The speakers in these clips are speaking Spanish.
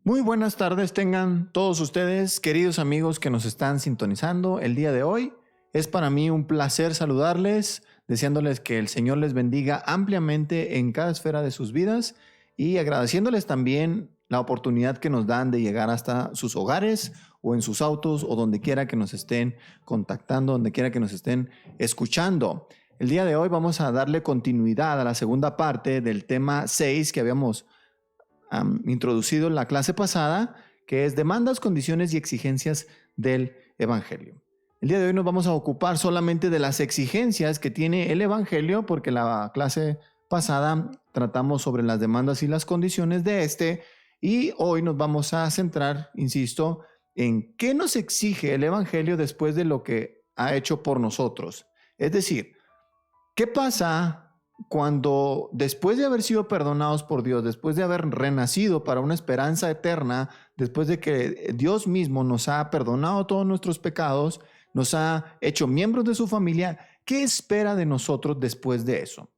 Muy buenas tardes tengan todos ustedes, queridos amigos que nos están sintonizando el día de hoy. Es para mí un placer saludarles, deseándoles que el Señor les bendiga ampliamente en cada esfera de sus vidas y agradeciéndoles también la oportunidad que nos dan de llegar hasta sus hogares o en sus autos o donde quiera que nos estén contactando, donde quiera que nos estén escuchando. El día de hoy vamos a darle continuidad a la segunda parte del tema 6 que habíamos introducido en la clase pasada, que es demandas, condiciones y exigencias del Evangelio. El día de hoy nos vamos a ocupar solamente de las exigencias que tiene el Evangelio, porque la clase pasada tratamos sobre las demandas y las condiciones de este, y hoy nos vamos a centrar, insisto, en qué nos exige el Evangelio después de lo que ha hecho por nosotros. Es decir, ¿qué pasa cuando después de haber sido perdonados por Dios, después de haber renacido para una esperanza eterna, después de que Dios mismo nos ha perdonado todos nuestros pecados, nos ha hecho miembros de su familia, qué espera de nosotros después de eso?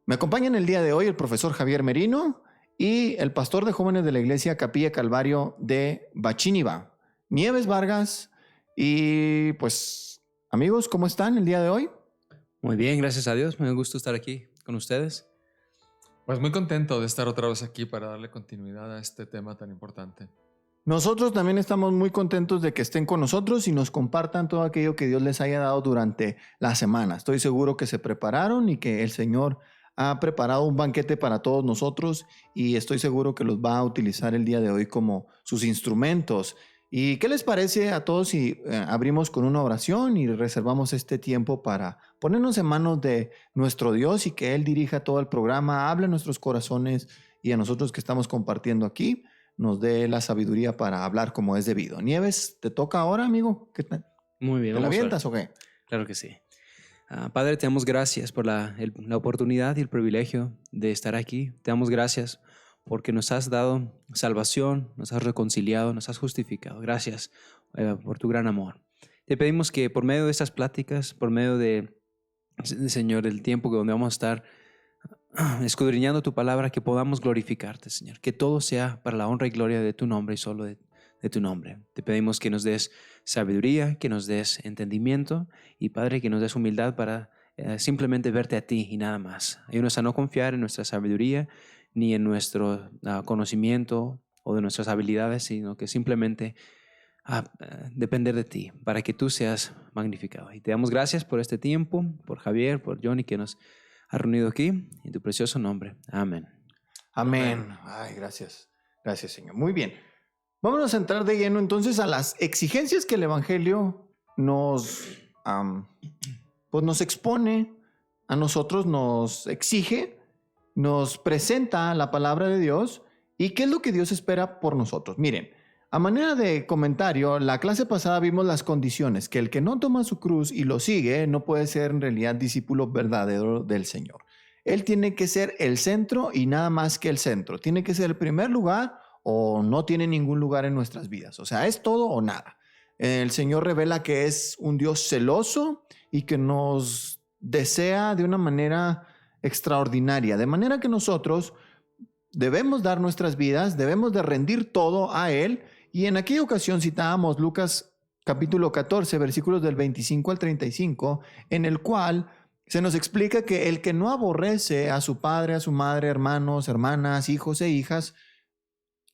Me acompañan el día de hoy el profesor Javier Merino y el pastor de jóvenes de la iglesia Capilla Calvario de Bachíniva, Nieves Vargas. Y pues, amigos, ¿cómo están el día de hoy? Muy bien, gracias a Dios. Me da gusto estar aquí con ustedes. Pues muy contento de estar otra vez aquí para darle continuidad a este tema tan importante. Nosotros también estamos muy contentos de que estén con nosotros y nos compartan todo aquello que Dios les haya dado durante la semana. Estoy seguro que se prepararon y que el Señor ha preparado un banquete para todos nosotros y estoy seguro que los va a utilizar el día de hoy como sus instrumentos. ¿Y qué les parece a todos si abrimos con una oración y reservamos este tiempo para ponernos en manos de nuestro Dios y que Él dirija todo el programa, hable a nuestros corazones y a nosotros que estamos compartiendo aquí, nos dé la sabiduría para hablar como es debido? Nieves, ¿te toca ahora, amigo? ¿Qué tal? Muy bien. ¿Te la avientas o qué? Claro que sí. Padre, te damos gracias por la oportunidad y el privilegio de estar aquí. Te damos gracias porque nos has dado salvación, nos has reconciliado, nos has justificado. Gracias por tu gran amor. Te pedimos que por medio de estas pláticas, por medio de, Señor, el tiempo donde vamos a estar escudriñando tu palabra, que podamos glorificarte, Señor. Que todo sea para la honra y gloria de tu nombre y solo de tu nombre. Te pedimos que nos des sabiduría, que nos des entendimiento y, Padre, que nos des humildad para simplemente verte a ti y nada más. Ayúdanos a no confiar en nuestra sabiduría ni en nuestro conocimiento o de nuestras habilidades, sino que simplemente depender de ti para que tú seas magnificado. Y te damos gracias por este tiempo, por Javier, por Johnny que nos ha reunido aquí, en tu precioso nombre. Amén. Amén. Ay, gracias. Gracias, Señor. Muy bien. Vámonos a entrar de lleno entonces a las exigencias que el Evangelio nos expone a nosotros, nos exige, nos presenta la palabra de Dios y qué es lo que Dios espera por nosotros. Miren, a manera de comentario, la clase pasada vimos las condiciones, que el que no toma su cruz y lo sigue no puede ser en realidad discípulo verdadero del Señor. Él tiene que ser el centro y nada más que el centro. Tiene que ser el primer lugar o no tiene ningún lugar en nuestras vidas. O sea, es todo o nada. El Señor revela que es un Dios celoso y que nos desea de una manera extraordinaria, de manera que nosotros debemos dar nuestras vidas, debemos de rendir todo a Él. Y en aquella ocasión citábamos Lucas capítulo 14, versículos del 25 al 35, en el cual se nos explica que el que no aborrece a su padre, a su madre, hermanos, hermanas, hijos e hijas,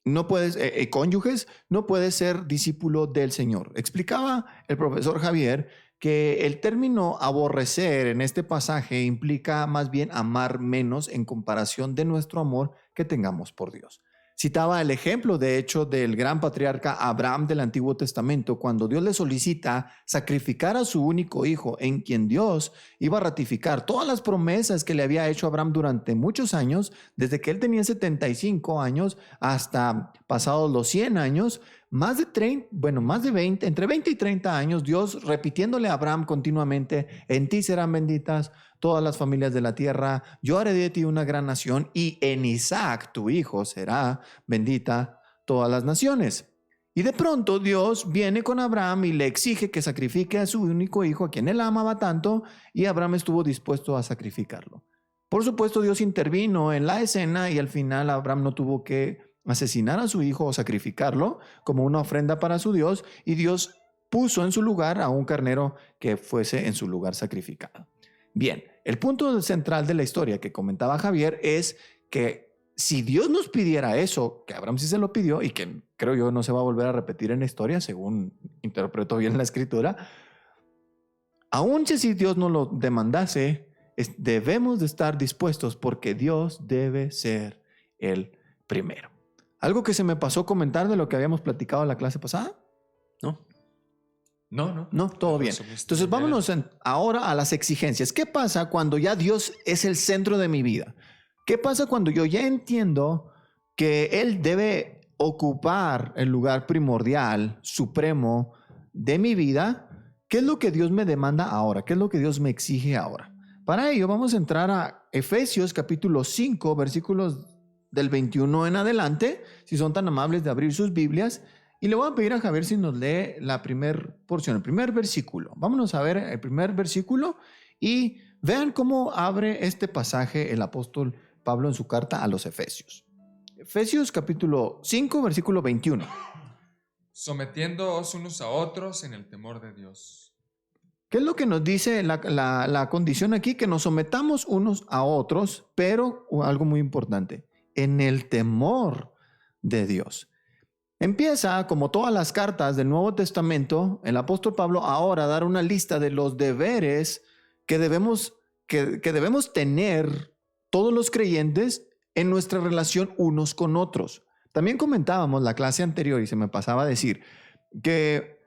no puede, cónyuges, no puede ser discípulo del Señor. Explicaba el profesor Javier que el término aborrecer en este pasaje implica más bien amar menos en comparación de nuestro amor que tengamos por Dios. Citaba el ejemplo, de hecho, del gran patriarca Abraham del Antiguo Testamento, cuando Dios le solicita sacrificar a su único hijo, en quien Dios iba a ratificar todas las promesas que le había hecho a Abraham durante muchos años, desde que él tenía 75 años hasta pasados los 100 años, más de 20, entre 20 y 30 años, Dios repitiéndole a Abraham continuamente: en ti serán benditas todas las familias de la tierra, yo haré de ti una gran nación, y en Isaac, tu hijo, será bendita todas las naciones. Y de pronto Dios viene con Abraham y le exige que sacrifique a su único hijo, a quien él amaba tanto, y Abraham estuvo dispuesto a sacrificarlo. Por supuesto, Dios intervino en la escena y al final Abraham no tuvo que asesinar a su hijo o sacrificarlo como una ofrenda para su Dios, y Dios puso en su lugar a un carnero que fuese en su lugar sacrificado. Bien, el punto central de la historia que comentaba Javier es que si Dios nos pidiera eso, que Abraham sí se lo pidió y que creo yo no se va a volver a repetir en la historia, según interpreto bien la escritura, aun si Dios no lo demandase, debemos de estar dispuestos porque Dios debe ser el primero. ¿Algo que se me pasó comentar de lo que habíamos platicado en la clase pasada? ¿No? No, todo bien. Entonces vámonos ahora a las exigencias. ¿Qué pasa cuando ya Dios es el centro de mi vida? ¿Qué pasa cuando yo ya entiendo que Él debe ocupar el lugar primordial, supremo de mi vida? ¿Qué es lo que Dios me demanda ahora? ¿Qué es lo que Dios me exige ahora? Para ello vamos a entrar a Efesios capítulo 5, versículos del 21 en adelante, si son tan amables de abrir sus Biblias. Y le voy a pedir a Javier si nos lee la primera porción, el primer versículo. Vámonos a ver el primer versículo y vean cómo abre este pasaje el apóstol Pablo en su carta a los Efesios. Efesios capítulo 5, versículo 21. Sometiéndoos unos a otros en el temor de Dios. ¿Qué es lo que nos dice la condición aquí? Que nos sometamos unos a otros, pero algo muy importante, en el temor de Dios. Empieza, como todas las cartas del Nuevo Testamento, el apóstol Pablo ahora a dar una lista de los deberes que debemos tener todos los creyentes en nuestra relación unos con otros. También comentábamos la clase anterior y se me pasaba a decir que,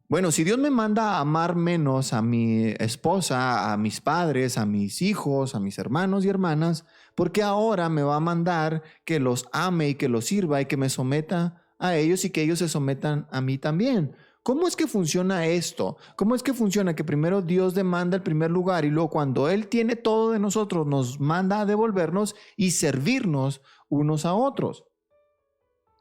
bueno, si Dios me manda a amar menos a mi esposa, a mis padres, a mis hijos, a mis hermanos y hermanas, ¿por qué ahora me va a mandar que los ame y que los sirva y que me someta a ellos y que ellos se sometan a mí también? ¿Cómo es que funciona esto? ¿Cómo es que funciona que primero Dios demanda el primer lugar y luego cuando Él tiene todo de nosotros nos manda a devolvernos y servirnos unos a otros?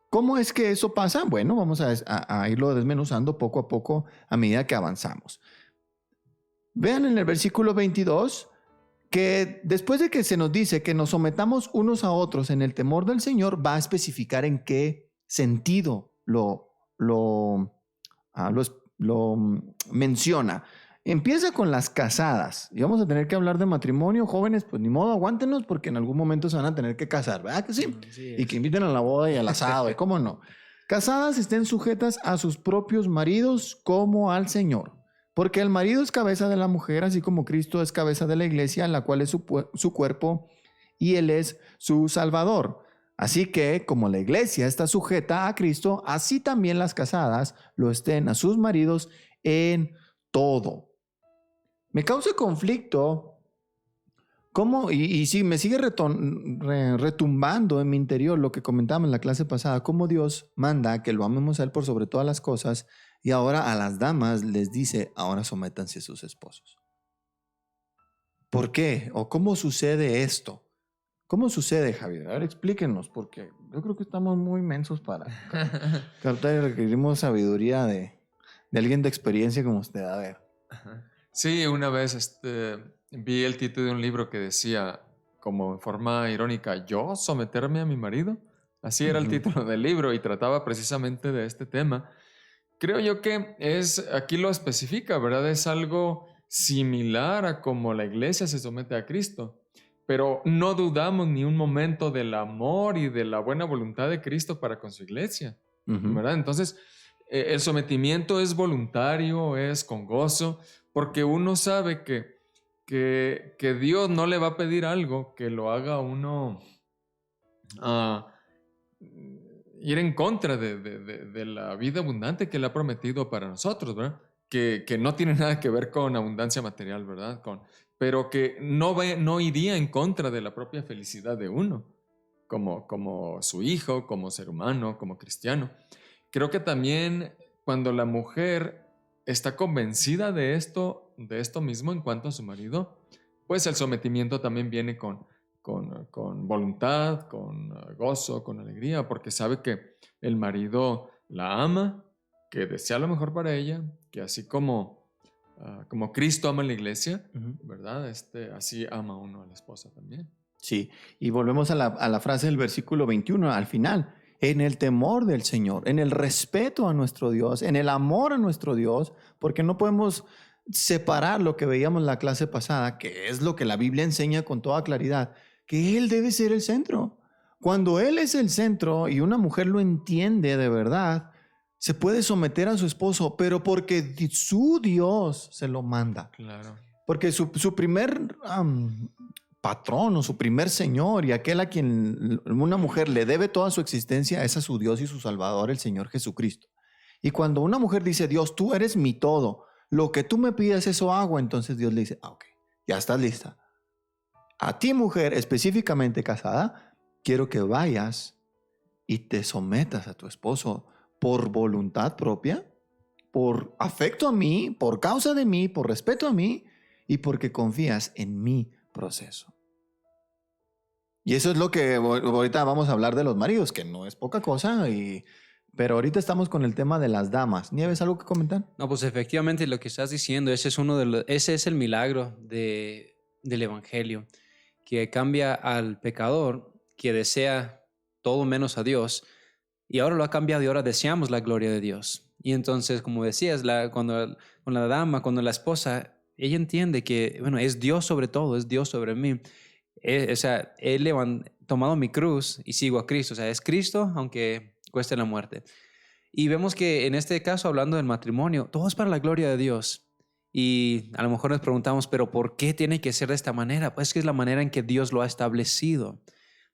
¿Cómo es que eso pasa? Bueno, vamos a irlo desmenuzando poco a poco a medida que avanzamos. Vean en el versículo 22 que después de que se nos dice que nos sometamos unos a otros en el temor del Señor, va a especificar en qué sentido lo menciona. Empieza con las casadas y vamos a tener que hablar de matrimonio. Jóvenes, pues ni modo, aguántenos porque en algún momento se van a tener que casar, ¿verdad que sí? Sí, Y que inviten a la boda y al asado, y cómo no. Casadas estén sujetas a sus propios maridos como al Señor, porque el marido es cabeza de la mujer, así como Cristo es cabeza de la iglesia, en la cual es su cuerpo y Él es su Salvador. Así que, como la iglesia está sujeta a Cristo, así también las casadas lo estén a sus maridos en todo. Me causa conflicto cómo, y sí, me sigue retumbando en mi interior lo que comentábamos en la clase pasada, cómo Dios manda que lo amemos a Él por sobre todas las cosas y ahora a las damas les dice, ahora sométanse a sus esposos. ¿Por qué? ¿O cómo sucede esto? ¿Cómo sucede, Javier? A ver, explíquenos, porque yo creo que estamos muy mensos para captar y requerimos sabiduría de alguien de experiencia como usted. A ver. Sí, una vez vi el título de un libro que decía, como en forma irónica, ¿yo someterme a mi marido? Así era el título del libro y trataba precisamente de este tema. Creo yo que aquí lo especifica, ¿verdad? Es algo similar a como la iglesia se somete a Cristo, pero no dudamos ni un momento del amor y de la buena voluntad de Cristo para con su iglesia, ¿verdad? Entonces, el sometimiento es voluntario, es con gozo, porque uno sabe que Dios no le va a pedir algo que lo haga uno ir en contra de la vida abundante que Él ha prometido para nosotros, ¿verdad? Que no tiene nada que ver con abundancia material, ¿verdad? Pero que no iría en contra de la propia felicidad de uno, como su hijo, como ser humano, como cristiano. Creo que también cuando la mujer está convencida de esto mismo en cuanto a su marido, pues el sometimiento también viene con voluntad, con gozo, con alegría, porque sabe que el marido la ama, que desea lo mejor para ella, que así como Cristo ama a la iglesia, ¿verdad? Así ama uno a la esposa también. Sí, y volvemos a la frase del versículo 21 al final. en el temor del Señor, en el respeto a nuestro Dios, en el amor a nuestro Dios, porque no podemos separar lo que veíamos en la clase pasada, que es lo que la Biblia enseña con toda claridad, que Él debe ser el centro. Cuando Él es el centro y una mujer lo entiende de verdad, se puede someter a su esposo, pero porque su Dios se lo manda. Claro. Porque su primer patrón o su primer señor y aquel a quien una mujer le debe toda su existencia es a su Dios y su Salvador, el Señor Jesucristo. Y cuando una mujer dice, Dios, tú eres mi todo, lo que tú me pides, eso hago, entonces Dios le dice, ok, ya estás lista. A ti, mujer, específicamente casada, quiero que vayas y te sometas a tu esposo por voluntad propia, por afecto a mí, por causa de mí, por respeto a mí y porque confías en mi proceso. Y eso es lo que ahorita vamos a hablar de los maridos, que no es poca cosa, pero ahorita estamos con el tema de las damas. ¿Nieves, algo que comentar? No, pues efectivamente lo que estás diciendo, ese es el milagro del Evangelio, que cambia al pecador que desea todo menos a Dios, y ahora lo ha cambiado y ahora deseamos la gloria de Dios. Y entonces, como decías, cuando la dama, cuando la esposa, ella entiende que, bueno, es Dios sobre todo, es Dios sobre mí. O sea, he tomado mi cruz y sigo a Cristo. O sea, es Cristo aunque cueste la muerte. Y vemos que en este caso, hablando del matrimonio, todo es para la gloria de Dios. Y a lo mejor nos preguntamos, ¿pero por qué tiene que ser de esta manera? Pues que es la manera en que Dios lo ha establecido.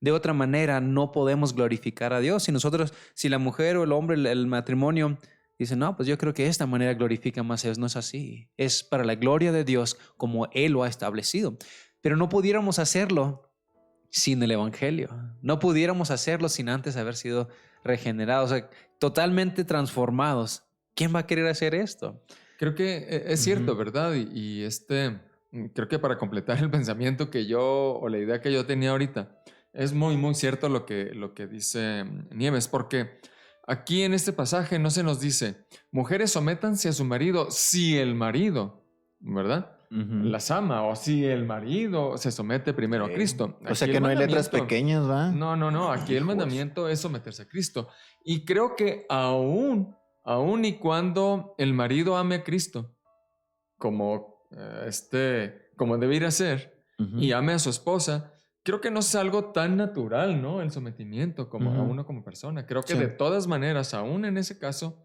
De otra manera, no podemos glorificar a Dios. Si la mujer o el hombre, el matrimonio, dice, no, pues yo creo que esta manera glorifica más a Dios. No es así. Es para la gloria de Dios como Él lo ha establecido. Pero no pudiéramos hacerlo sin el Evangelio. No pudiéramos hacerlo sin antes haber sido regenerados, o sea, totalmente transformados. ¿Quién va a querer hacer esto? Creo que es cierto, ¿verdad? Creo que para completar el pensamiento o la idea que yo tenía ahorita, es muy, muy cierto lo que dice Nieves, porque aquí en este pasaje no se nos dice, mujeres sométanse a su marido, si el marido, ¿verdad? Las ama, o si el marido se somete primero a Cristo. O sea que no hay letras pequeñas, ¿va? No, aquí el mandamiento es someterse a Cristo. Y creo que aún y cuando el marido ame a Cristo, como debería ser, y ame a su esposa, creo que no es algo tan natural, ¿no? El sometimiento como a uno como persona. Creo que de todas maneras, aún en ese caso,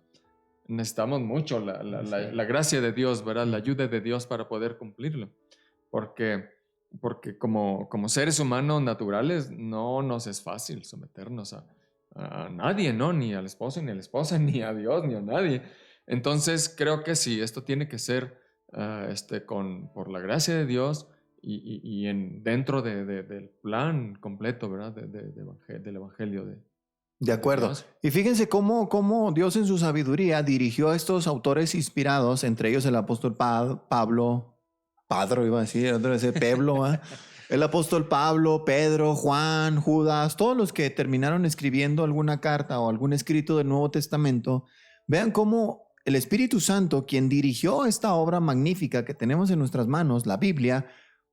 necesitamos mucho la gracia de Dios, ¿verdad? La ayuda de Dios para poder cumplirlo. Porque como seres humanos naturales no nos es fácil someternos a nadie, ¿no? Ni al esposo, ni a la esposa, ni a Dios, ni a nadie. Entonces creo que sí, esto tiene que ser por la gracia de Dios y dentro del plan completo, ¿verdad? Del Evangelio de acuerdo. Y fíjense cómo Dios en su sabiduría dirigió a estos autores inspirados, entre ellos el apóstol Pablo, el apóstol Pablo, Pedro, Juan, Judas, todos los que terminaron escribiendo alguna carta o algún escrito del Nuevo Testamento. Vean cómo el Espíritu Santo, quien dirigió esta obra magnífica que tenemos en nuestras manos, la Biblia,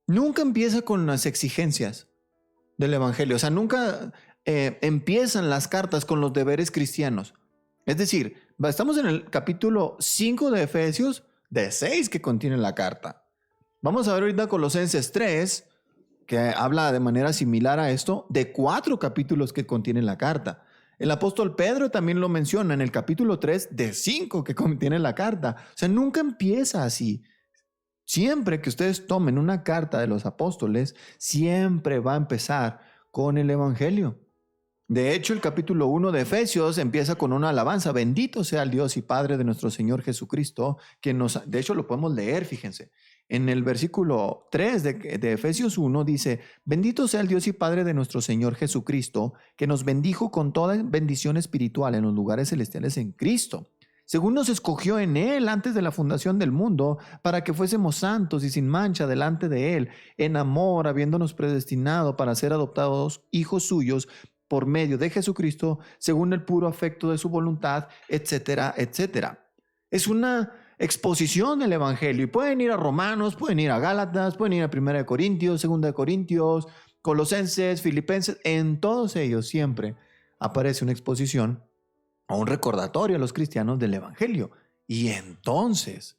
nunca empieza con las exigencias del Evangelio. O sea, nunca empiezan las cartas con los deberes cristianos. Es decir, estamos en el capítulo 5 de Efesios, de 6 que contiene la carta. Vamos a ver ahorita Colosenses 3, que habla de manera similar a esto, de 4 capítulos que contiene la carta. El apóstol Pedro también lo menciona en el capítulo 3, de 5 que contiene la carta. O sea, nunca empieza así. Siempre que ustedes tomen una carta de los apóstoles, siempre va a empezar con el Evangelio. De hecho, el capítulo 1 de Efesios empieza con una alabanza. Bendito sea el Dios y Padre de nuestro Señor Jesucristo, de hecho lo podemos leer, fíjense. En el versículo 3 de Efesios 1 dice, bendito sea el Dios y Padre de nuestro Señor Jesucristo, que nos bendijo con toda bendición espiritual en los lugares celestiales en Cristo, según nos escogió en Él antes de la fundación del mundo, para que fuésemos santos y sin mancha delante de Él, en amor, habiéndonos predestinado para ser adoptados hijos suyos por medio de Jesucristo, según el puro afecto de su voluntad, etcétera, etcétera. Es una exposición del Evangelio y pueden ir a Romanos, pueden ir a Gálatas, pueden ir a 1 Corintios, 2 Corintios, Colosenses, Filipenses, en todos ellos siempre aparece una exposición o un recordatorio a los cristianos del Evangelio. Y entonces,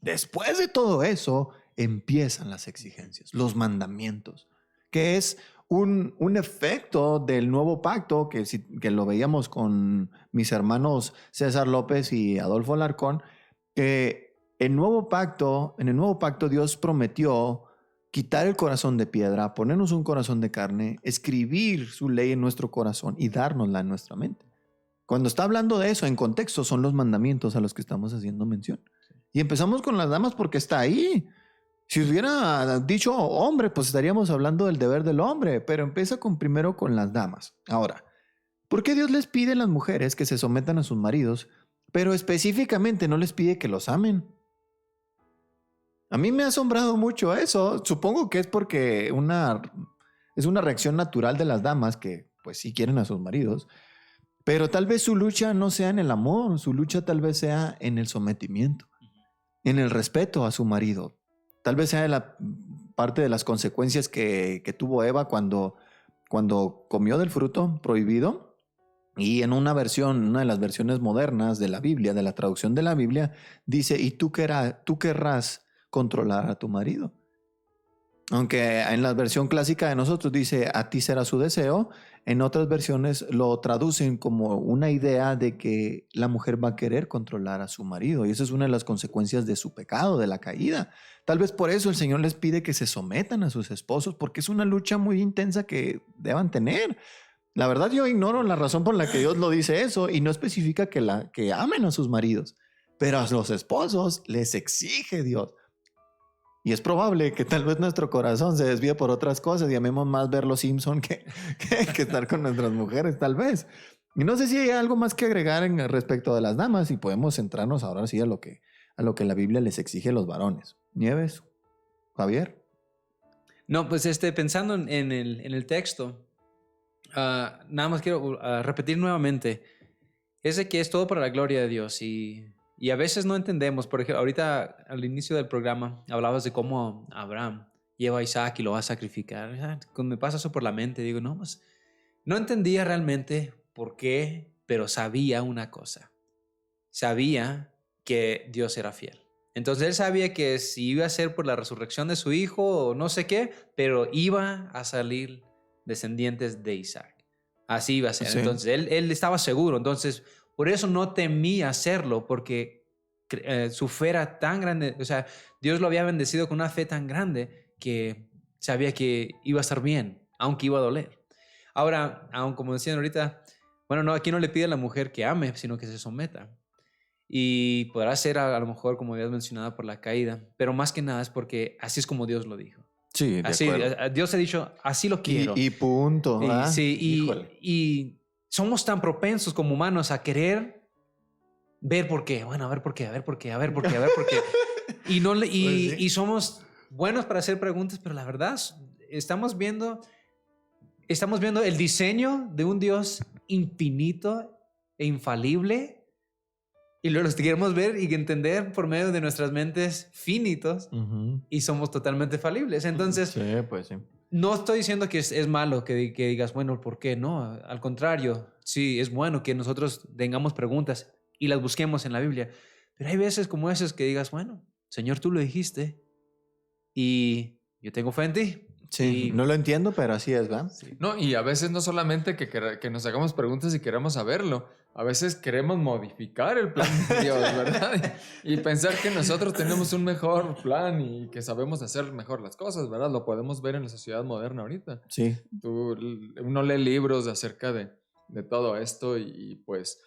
después de todo eso, empiezan las exigencias, los mandamientos, que es un efecto del nuevo pacto, que lo veíamos con mis hermanos César López y Adolfo Alarcón, que en el nuevo pacto Dios prometió quitar el corazón de piedra, ponernos un corazón de carne, escribir su ley en nuestro corazón y dárnosla en nuestra mente. Cuando está hablando de eso en contexto, son los mandamientos a los que estamos haciendo mención. Y empezamos con las damas porque está ahí. Si hubiera dicho hombre, pues estaríamos hablando del deber del hombre, pero empieza primero con las damas. Ahora, ¿por qué Dios les pide a las mujeres que se sometan a sus maridos, pero específicamente no les pide que los amen? A mí me ha asombrado mucho eso. Supongo que es porque es una reacción natural de las damas que pues sí quieren a sus maridos, pero tal vez su lucha no sea en el amor, su lucha tal vez sea en el sometimiento, en el respeto a su marido. Tal vez sea la parte de las consecuencias que tuvo Eva cuando comió del fruto prohibido. Y en una de las versiones modernas de la Biblia, de la traducción de la Biblia, dice, y tú querrás controlar a tu marido. Aunque en la versión clásica de nosotros dice, a ti será su deseo, en otras versiones lo traducen como una idea de que la mujer va a querer controlar a su marido. Y esa es una de las consecuencias de su pecado, de la caída. Tal vez por eso el Señor les pide que se sometan a sus esposos, porque es una lucha muy intensa que deban tener. La verdad, yo ignoro la razón por la que Dios lo dice eso y no especifica que amen a sus maridos, pero a los esposos les exige Dios. Y es probable que tal vez nuestro corazón se desvíe por otras cosas y amemos más ver los Simpson que estar con nuestras mujeres, tal vez. Y no sé si hay algo más que agregar respecto de las damas y podemos centrarnos ahora sí a lo que la Biblia les exige a los varones. Nieves, Javier. No, pues pensando en el texto, nada más quiero repetir nuevamente, es de que es todo para la gloria de Dios y a veces no entendemos. Por ejemplo, ahorita al inicio del programa hablabas de cómo Abraham lleva a Isaac y lo va a sacrificar. Cuando me pasa eso por la mente, digo, no, pues no entendía realmente por qué, pero sabía una cosa. Sabía que Dios era fiel. Entonces él sabía que si iba a ser por la resurrección de su hijo o no sé qué, pero iba a salir descendientes de Isaac. Así iba a ser. Sí. Entonces él estaba seguro. Entonces por eso no temía hacerlo, porque su fe era tan grande. O sea, Dios lo había bendecido con una fe tan grande que sabía que iba a estar bien, aunque iba a doler. Ahora, aun como decían ahorita, bueno, no, aquí no le pide a la mujer que ame, sino que se someta. Y podrá ser a lo mejor, como habías mencionado, por la caída, pero más que nada es porque así es como Dios lo dijo. Sí, de así, acuerdo. Dios ha dicho, así lo quiero. Y punto. Sí, y somos tan propensos como humanos a querer ver por qué. Bueno, a ver por qué. Y somos buenos para hacer preguntas, pero la verdad, estamos viendo el diseño de un Dios infinito e infalible. Y lo queremos ver y entender por medio de nuestras mentes finitos. Y somos totalmente falibles. Entonces, sí, pues sí. No estoy diciendo que es malo que digas, bueno, ¿por qué? No, al contrario. Sí, es bueno que nosotros tengamos preguntas y las busquemos en la Biblia. Pero hay veces como esas que digas, bueno, Señor, tú lo dijiste y yo tengo fe en ti. Sí, no lo entiendo, pero así es, ¿verdad? Sí. No, y a veces no solamente que nos hagamos preguntas y queremos saberlo, a veces queremos modificar el plan de Dios, ¿verdad? Y pensar que nosotros tenemos un mejor plan y que sabemos hacer mejor las cosas, ¿verdad? Lo podemos ver en la sociedad moderna ahorita. Sí. Uno lee libros acerca de todo esto y pues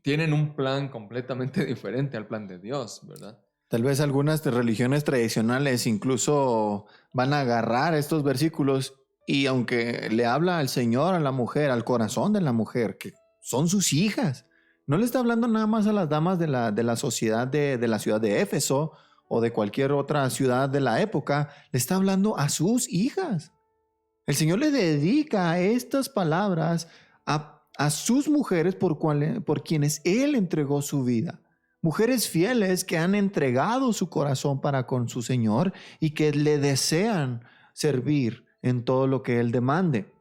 tienen un plan completamente diferente al plan de Dios, ¿verdad? Tal vez algunas religiones tradicionales incluso van a agarrar estos versículos y aunque le habla al Señor, a la mujer, al corazón de la mujer, que son sus hijas, no le está hablando nada más a las damas de la sociedad de la ciudad de Éfeso o de cualquier otra ciudad de la época, le está hablando a sus hijas. El Señor le dedica estas palabras a sus mujeres por quienes Él entregó su vida. Mujeres fieles que han entregado su corazón para con su Señor y que le desean servir en todo lo que Él demande.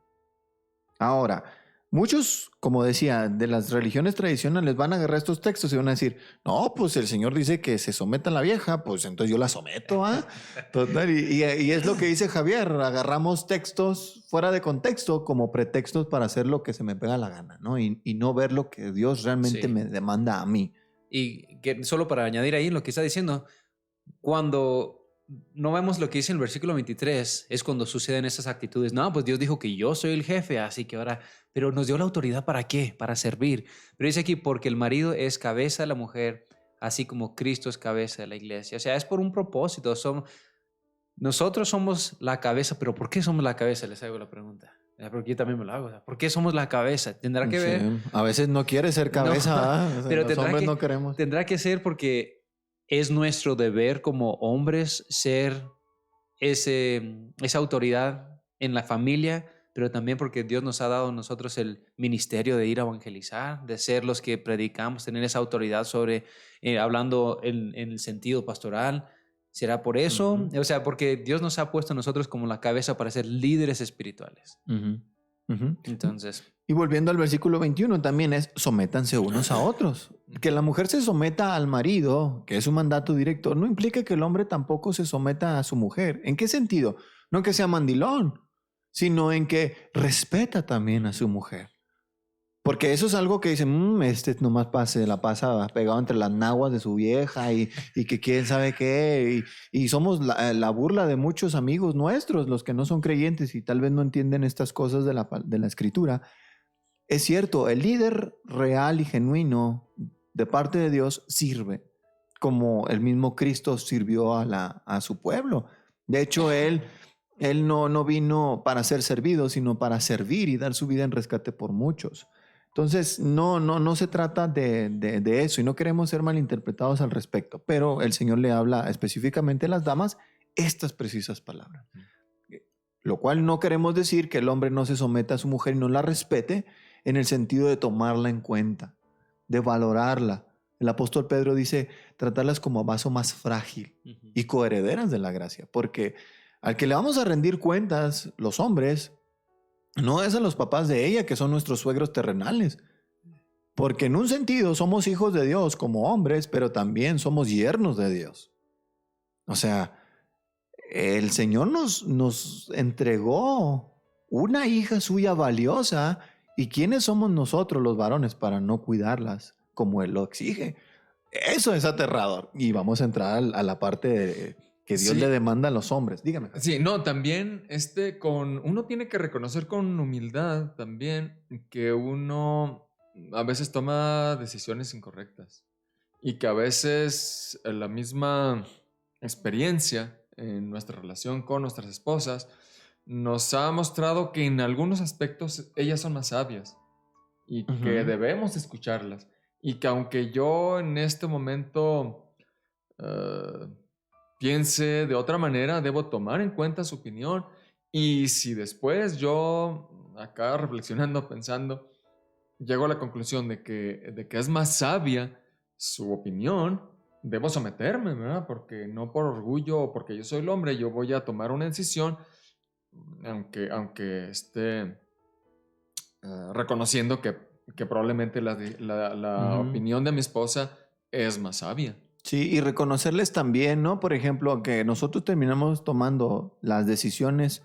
Ahora, Muchos, como decía, de las religiones tradicionales van a agarrar estos textos y van a decir, no, pues el Señor dice que se someta a la vieja, pues entonces yo la someto, ¿ah? Total, y es lo que dice Javier, agarramos textos fuera de contexto como pretextos para hacer lo que se me pega la gana, ¿no? Y no ver lo que Dios realmente Sí. me demanda a mí. Y que solo para añadir ahí lo que está diciendo, cuando no vemos lo que dice en el versículo 23, es cuando suceden esas actitudes. No, pues Dios dijo que yo soy el jefe, así que ahora, pero nos dio la autoridad ¿para qué? Para servir. Pero dice aquí, porque el marido es cabeza de la mujer, así como Cristo es cabeza de la iglesia. O sea, es por un propósito. Nosotros somos la cabeza, pero ¿por qué somos la cabeza? Les hago la pregunta. Porque yo también me lo hago. O sea, ¿por qué somos la cabeza? Tendrá que ver. Sí, a veces no quiere ser cabeza, No, ¿ah? O sea, pero los hombres no queremos. tendrá que ser porque es nuestro deber como hombres ser esa autoridad en la familia, pero también porque Dios nos ha dado a nosotros el ministerio de ir a evangelizar, de ser los que predicamos, tener esa autoridad sobre, hablando en el sentido pastoral. ¿Será por eso? Ujú. O sea, porque Dios nos ha puesto a nosotros como la cabeza para ser líderes espirituales. Ujú, ujú. Entonces, Y volviendo al versículo 21, también es sométanse unos a otros. Que la mujer se someta al marido, que es un mandato directo, no implica que el hombre tampoco se someta a su mujer. ¿En qué sentido? No que sea mandilón, sino en que respeta también a su mujer. Porque eso es algo que dicen, este nomás la pasa pegado entre las naguas de su vieja y que quién sabe qué. Y somos la burla de muchos amigos nuestros, los que no son creyentes y tal vez no entienden estas cosas de la escritura. Es cierto, el líder real y genuino de parte de Dios sirve, como el mismo Cristo sirvió a su pueblo. De hecho, él no vino para ser servido, sino para servir y dar su vida en rescate por muchos. Entonces, no se trata de eso y no queremos ser malinterpretados al respecto, pero el Señor le habla específicamente a las damas estas precisas palabras. Lo cual no queremos decir que el hombre no se someta a su mujer y no la respete en el sentido de tomarla en cuenta, de valorarla. El apóstol Pedro dice tratarlas como vaso más frágil y coherederas de la gracia, porque al que le vamos a rendir cuentas los hombres no es a los papás de ella, que son nuestros suegros terrenales, porque en un sentido somos hijos de Dios como hombres, pero también somos yernos de Dios. O sea, el Señor nos entregó una hija suya valiosa. ¿Y quiénes somos nosotros los varones para no cuidarlas como Él lo exige? Eso es aterrador. Y vamos a entrar a la parte que Dios Sí. le demanda a los hombres. Dígame. Sí, no, también uno tiene que reconocer con humildad también que uno a veces toma decisiones incorrectas y que a veces la misma experiencia en nuestra relación con nuestras esposas nos ha mostrado que en algunos aspectos ellas son más sabias y que debemos escucharlas y que aunque yo en este momento piense de otra manera, debo tomar en cuenta su opinión. Y si después yo, acá reflexionando, pensando, llego a la conclusión de que es más sabia su opinión, debo someterme, ¿verdad? Porque no por orgullo o porque yo soy el hombre, yo voy a tomar una decisión, aunque esté reconociendo que probablemente la opinión de mi esposa es más sabia. Sí, y reconocerles también, ¿no? Por ejemplo, que nosotros terminamos tomando las decisiones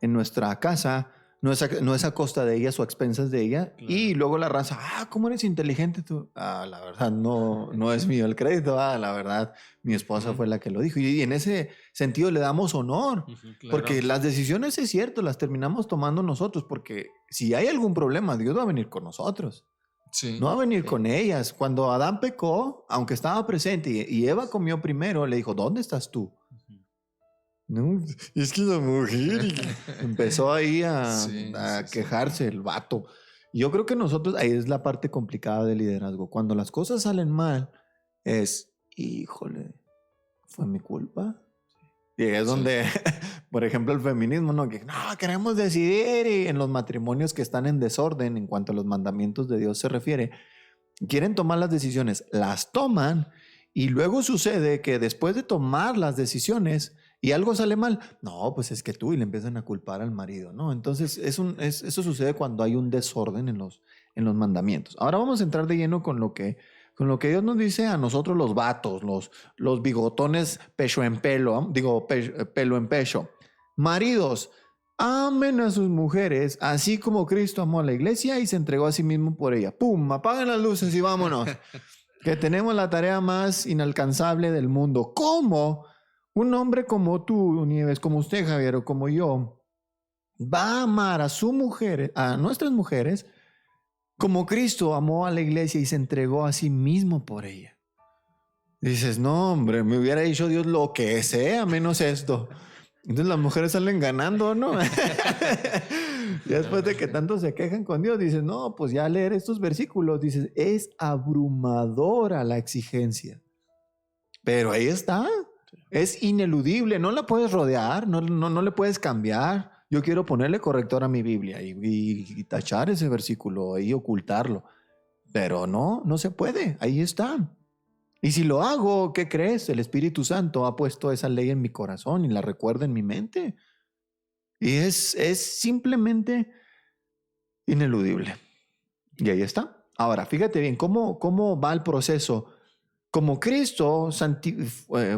en nuestra casa, no es a costa de ellas o a expensas de ella, Claro. y luego la raza, ¿cómo eres inteligente tú? La verdad, no es mío el crédito, la verdad, mi esposa fue la que lo dijo. Y en ese sentido le damos honor, Claro. porque las decisiones, es cierto, las terminamos tomando nosotros, porque si hay algún problema, Dios va a venir con nosotros. Sí. No va a venir con ellas. Cuando Adán pecó, aunque estaba presente y Eva comió primero, le dijo, ¿dónde estás tú? No, es que la mujer empezó ahí a quejarse el vato. Yo creo que nosotros, ahí es la parte complicada del liderazgo. Cuando las cosas salen mal, es, híjole, ¿fue mi culpa? Y es donde, por ejemplo, el feminismo, ¿no? Que no, queremos decidir, y en los matrimonios que están en desorden en cuanto a los mandamientos de Dios se refiere, quieren tomar las decisiones, las toman y luego sucede que después de tomar las decisiones y algo sale mal, no, pues es que tú, y le empiezan a culpar al marido, ¿no? Entonces, eso sucede cuando hay un desorden en los mandamientos. Ahora vamos a entrar de lleno con lo que Dios nos dice a nosotros los vatos, los bigotones pecho en pelo, pelo en pecho. Maridos, amen a sus mujeres, así como Cristo amó a la iglesia y se entregó a sí mismo por ella. ¡Pum! Apaguen las luces y vámonos. Que tenemos la tarea más inalcanzable del mundo. ¿Cómo un hombre como tú, Nieves, como usted, Javier, o como yo, va a amar a su mujer, a nuestras mujeres, como Cristo amó a la iglesia y se entregó a sí mismo por ella? Dices, no, hombre, me hubiera dicho Dios lo que sea, menos esto. Entonces las mujeres salen ganando, ¿no? Y después de que tanto se quejan con Dios, dices, no, pues ya leer estos versículos, dices, es abrumadora la exigencia. Pero ahí está, es ineludible, no la puedes rodear, no le puedes cambiar. Yo quiero ponerle corrector a mi Biblia y tachar ese versículo y ocultarlo. Pero no se puede, ahí está. Y si lo hago, ¿qué crees? El Espíritu Santo ha puesto esa ley en mi corazón y la recuerda en mi mente. Y es simplemente ineludible. Y ahí está. Ahora, fíjate bien, ¿cómo va el proceso? Como Cristo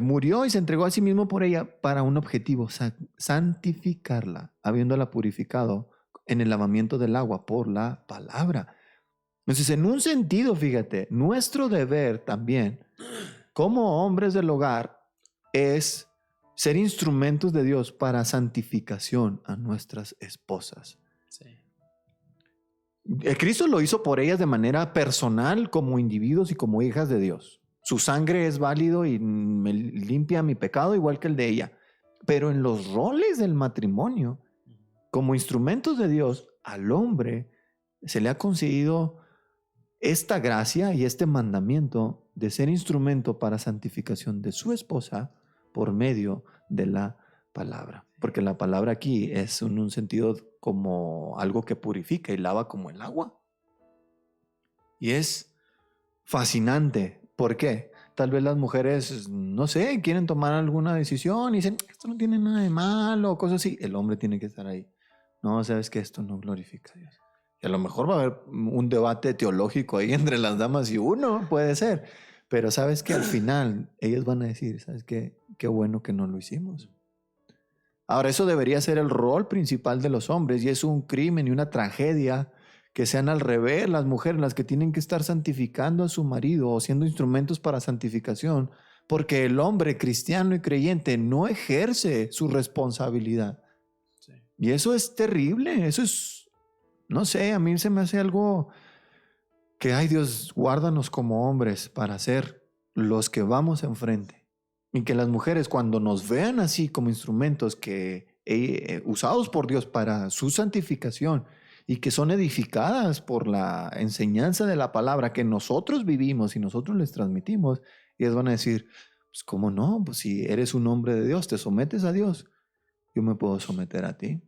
murió y se entregó a sí mismo por ella para un objetivo, santificarla, habiéndola purificado en el lavamiento del agua por la palabra. Entonces, en un sentido, fíjate, nuestro deber también, como hombres del hogar, es ser instrumentos de Dios para santificación a nuestras esposas. Sí. Cristo lo hizo por ellas de manera personal, como individuos y como hijas de Dios. Su sangre es válido y me limpia mi pecado igual que el de ella. Pero en los roles del matrimonio, como instrumentos de Dios, al hombre se le ha concedido esta gracia y este mandamiento de ser instrumento para santificación de su esposa por medio de la palabra. Porque la palabra aquí es en un sentido como algo que purifica y lava como el agua. Y es fascinante. ¿Por qué? Tal vez las mujeres, no sé, quieren tomar alguna decisión y dicen, esto no tiene nada de malo, o cosas así. El hombre tiene que estar ahí. No, sabes que esto no glorifica a Dios. Y a lo mejor va a haber un debate teológico ahí entre las damas y uno, puede ser. Pero sabes que al final ellas van a decir, ¿sabes qué? Qué bueno que no lo hicimos. Ahora, eso debería ser el rol principal de los hombres y es un crimen y una tragedia que sean al revés las mujeres las que tienen que estar santificando a su marido o siendo instrumentos para santificación, porque el hombre cristiano y creyente no ejerce su responsabilidad. Sí. Y eso es terrible, eso es, no sé, a mí se me hace algo que, ay Dios, guárdanos como hombres para ser los que vamos enfrente. Y que las mujeres cuando nos vean así como instrumentos que usados por Dios para su santificación y que son edificadas por la enseñanza de la palabra que nosotros vivimos y nosotros les transmitimos, ellas van a decir, pues cómo no, pues si eres un hombre de Dios, te sometes a Dios, yo me puedo someter a ti.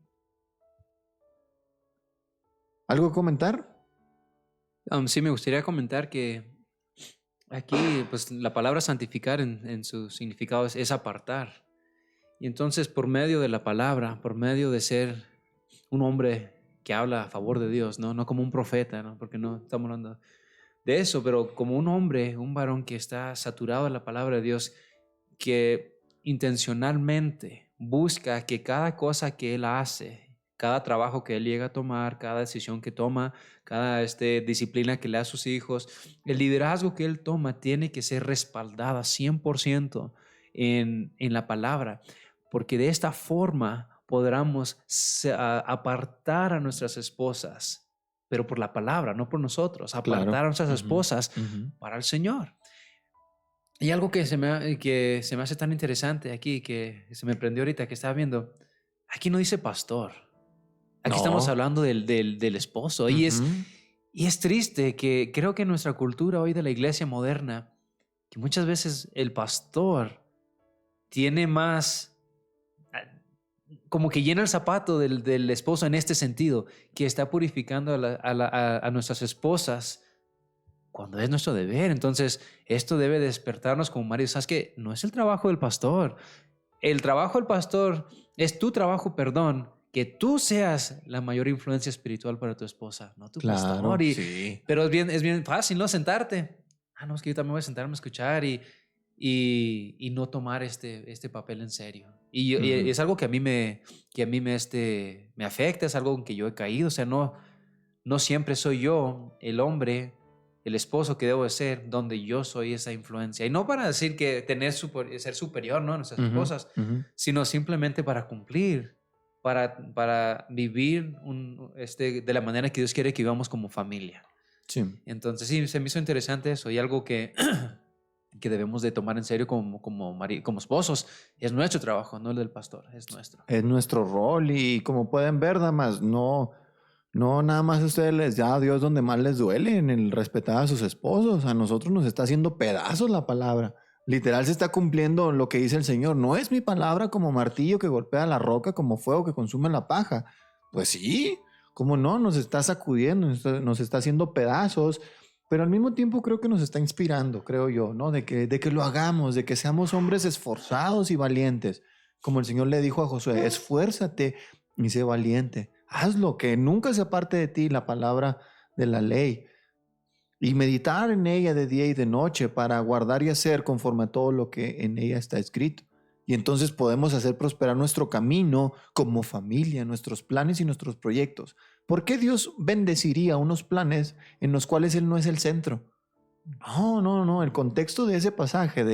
¿Algo que comentar? Sí, me gustaría comentar que aquí, pues, la palabra santificar en su significado es apartar. Y entonces, por medio de la palabra, por medio de ser un hombre que habla a favor de Dios, no como un profeta, ¿no? Porque no estamos hablando de eso, pero como un hombre, un varón que está saturado de la palabra de Dios, que intencionalmente busca que cada cosa que él hace, cada trabajo que él llega a tomar, cada decisión que toma, cada disciplina que le da a sus hijos, el liderazgo que él toma tiene que ser respaldada 100% en la palabra, porque de esta forma podamos apartar a nuestras esposas, pero por la palabra, no por nosotros, apartar a nuestras esposas para el Señor. Y algo que se me hace tan interesante aquí, que se me prendió ahorita que estaba viendo, aquí no dice pastor. Aquí estamos hablando del esposo. Y es triste que creo que en nuestra cultura hoy de la iglesia moderna, que muchas veces el pastor tiene más, como que llena el zapato del esposo en este sentido, que está purificando a nuestras esposas cuando es nuestro deber. Entonces, esto debe despertarnos como maridos. ¿Sabes qué? No es el trabajo del pastor. el trabajo del pastor es tu trabajo, perdón, que tú seas la mayor influencia espiritual para tu esposa, no tu Claro, pastor. sí. Pero es bien fácil, ¿no? Sentarte. No, es que yo también voy a sentarme a escuchar y no tomar este papel en serio. Y Ujú. es algo que a mí me afecta, es algo en que yo he caído. O sea, no siempre soy yo el hombre, el esposo que debo de ser, donde yo soy esa influencia. Y no para decir que ser superior, ¿no?, a nuestras Ujú, esposas, ujú. sino simplemente para cumplir, para vivir de la manera que Dios quiere que vivamos como familia. Sí. Entonces, sí, se me hizo interesante eso y algo que, que debemos de tomar en serio como esposos. Es nuestro trabajo, no el del pastor, es nuestro. Es nuestro rol y como pueden ver, damas, no nada más a ustedes les da a Dios donde más les duele en el respetar a sus esposos. A nosotros nos está haciendo pedazos la palabra. Literal se está cumpliendo lo que dice el Señor. No es mi palabra como martillo que golpea la roca, como fuego que consume la paja. Pues sí, cómo no, nos está sacudiendo, nos está haciendo pedazos, pero al mismo tiempo creo que nos está inspirando, creo yo, ¿no? De que lo hagamos, de que seamos hombres esforzados y valientes. Como el Señor le dijo a Josué, esfuérzate y sé valiente. Hazlo, que nunca se aparte de ti la palabra de la ley. Y meditar en ella de día y de noche para guardar y hacer conforme a todo lo que en ella está escrito. Y entonces podemos hacer prosperar nuestro camino como familia, nuestros planes y nuestros proyectos. ¿Por qué Dios bendeciría unos planes en los cuales Él no es el centro? No. El contexto de ese pasaje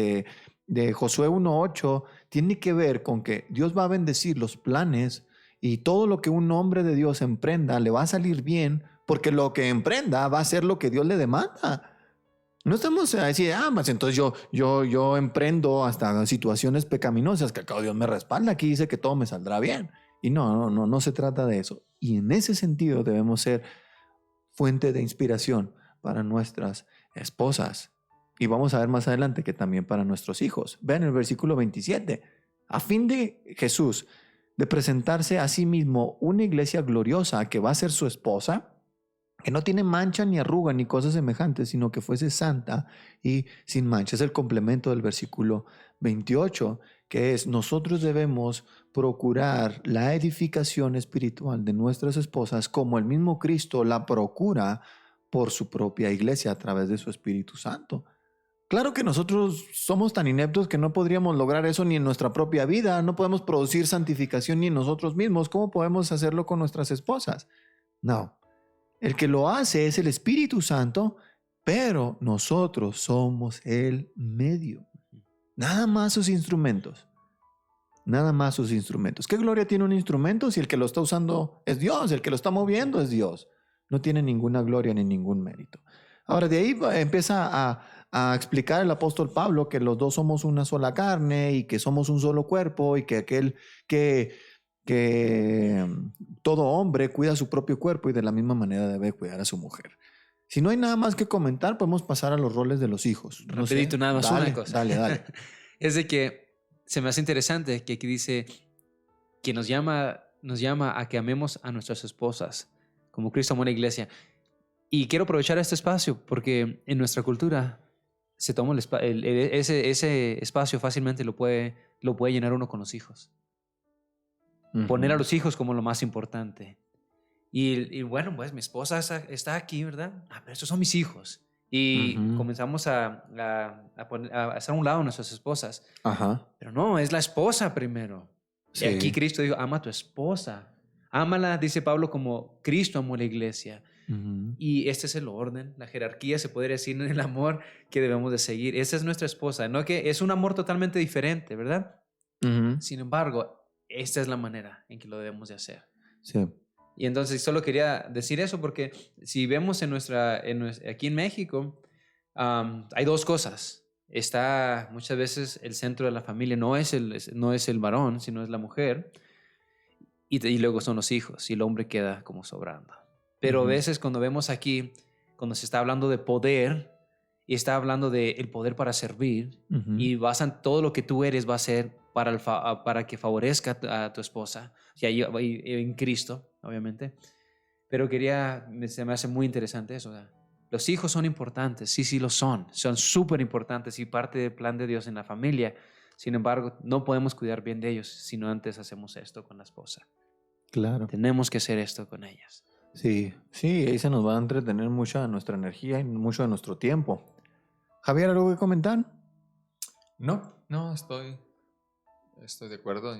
de Josué 1:8 tiene que ver con que Dios va a bendecir los planes y todo lo que un hombre de Dios emprenda le va a salir bien porque lo que emprenda va a ser lo que Dios le demanda. No estamos a decir, pues entonces yo emprendo hasta situaciones pecaminosas que al cabo Dios me respalda. Aquí dice que todo me saldrá bien. Y no se trata de eso. Y en ese sentido debemos ser fuente de inspiración para nuestras esposas. Y vamos a ver más adelante que también para nuestros hijos. Vean el versículo 27. A fin de Jesús de presentarse a sí mismo una iglesia gloriosa que va a ser su esposa, que no tiene mancha ni arruga ni cosas semejantes, sino que fuese santa y sin mancha. Es el complemento del versículo 28, que es: nosotros debemos procurar la edificación espiritual de nuestras esposas como el mismo Cristo la procura por su propia iglesia a través de su Espíritu Santo. Claro que nosotros somos tan ineptos que no podríamos lograr eso ni en nuestra propia vida, no podemos producir santificación ni en nosotros mismos. ¿Cómo podemos hacerlo con nuestras esposas? No. El que lo hace es el Espíritu Santo, pero nosotros somos el medio. Nada más sus instrumentos. Nada más sus instrumentos. ¿Qué gloria tiene un instrumento si el que lo está usando es Dios? El que lo está moviendo es Dios. No tiene ninguna gloria ni ningún mérito. Ahora, de ahí empieza a explicar el apóstol Pablo que los dos somos una sola carne y que somos un solo cuerpo y que aquel que todo hombre cuida su propio cuerpo y de la misma manera debe cuidar a su mujer. Si no hay nada más que comentar, podemos pasar a los roles de los hijos. No sé. Rapidito, nada más Dale, una cosa. Dale. Es de que se me hace interesante que aquí dice que nos llama a que amemos a nuestras esposas, como Cristo amó a la iglesia. Y quiero aprovechar este espacio porque en nuestra cultura se toma ese espacio fácilmente lo puede llenar uno con los hijos. Poner a los hijos como lo más importante. Y bueno, pues mi esposa está aquí, ¿verdad? Pero estos son mis hijos. Y comenzamos a hacer a un lado a nuestras esposas. Ajá. Pero no, es la esposa primero. Sí. Y aquí Cristo dijo, ama a tu esposa. Ámala, dice Pablo, como Cristo amó a la iglesia. Y este es el orden, la jerarquía, se puede decir, en el amor que debemos de seguir. Esa es nuestra esposa, ¿no? Que es un amor totalmente diferente, ¿verdad? Sin embargo, esta es la manera en que lo debemos de hacer. Sí. Y entonces solo quería decir eso porque si vemos aquí en México, hay dos cosas. Está muchas veces el centro de la familia, no es el varón, sino es la mujer. Y luego son los hijos y el hombre queda como sobrando. Pero a veces cuando vemos aquí, cuando se está hablando de poder y está hablando del poder para servir y basan todo lo que tú eres va a ser para que favorezca a tu esposa y en Cristo, obviamente. Pero se me hace muy interesante eso. Los hijos son importantes, sí lo son súper importantes y parte del plan de Dios en la familia. Sin embargo, no podemos cuidar bien de ellos si no antes hacemos esto con la esposa. Claro. Tenemos que hacer esto con ellas. Sí, sí, ahí se nos va a entretener mucha de nuestra energía y mucho de nuestro tiempo. Javier, ¿algo que comentar? No, estoy de acuerdo.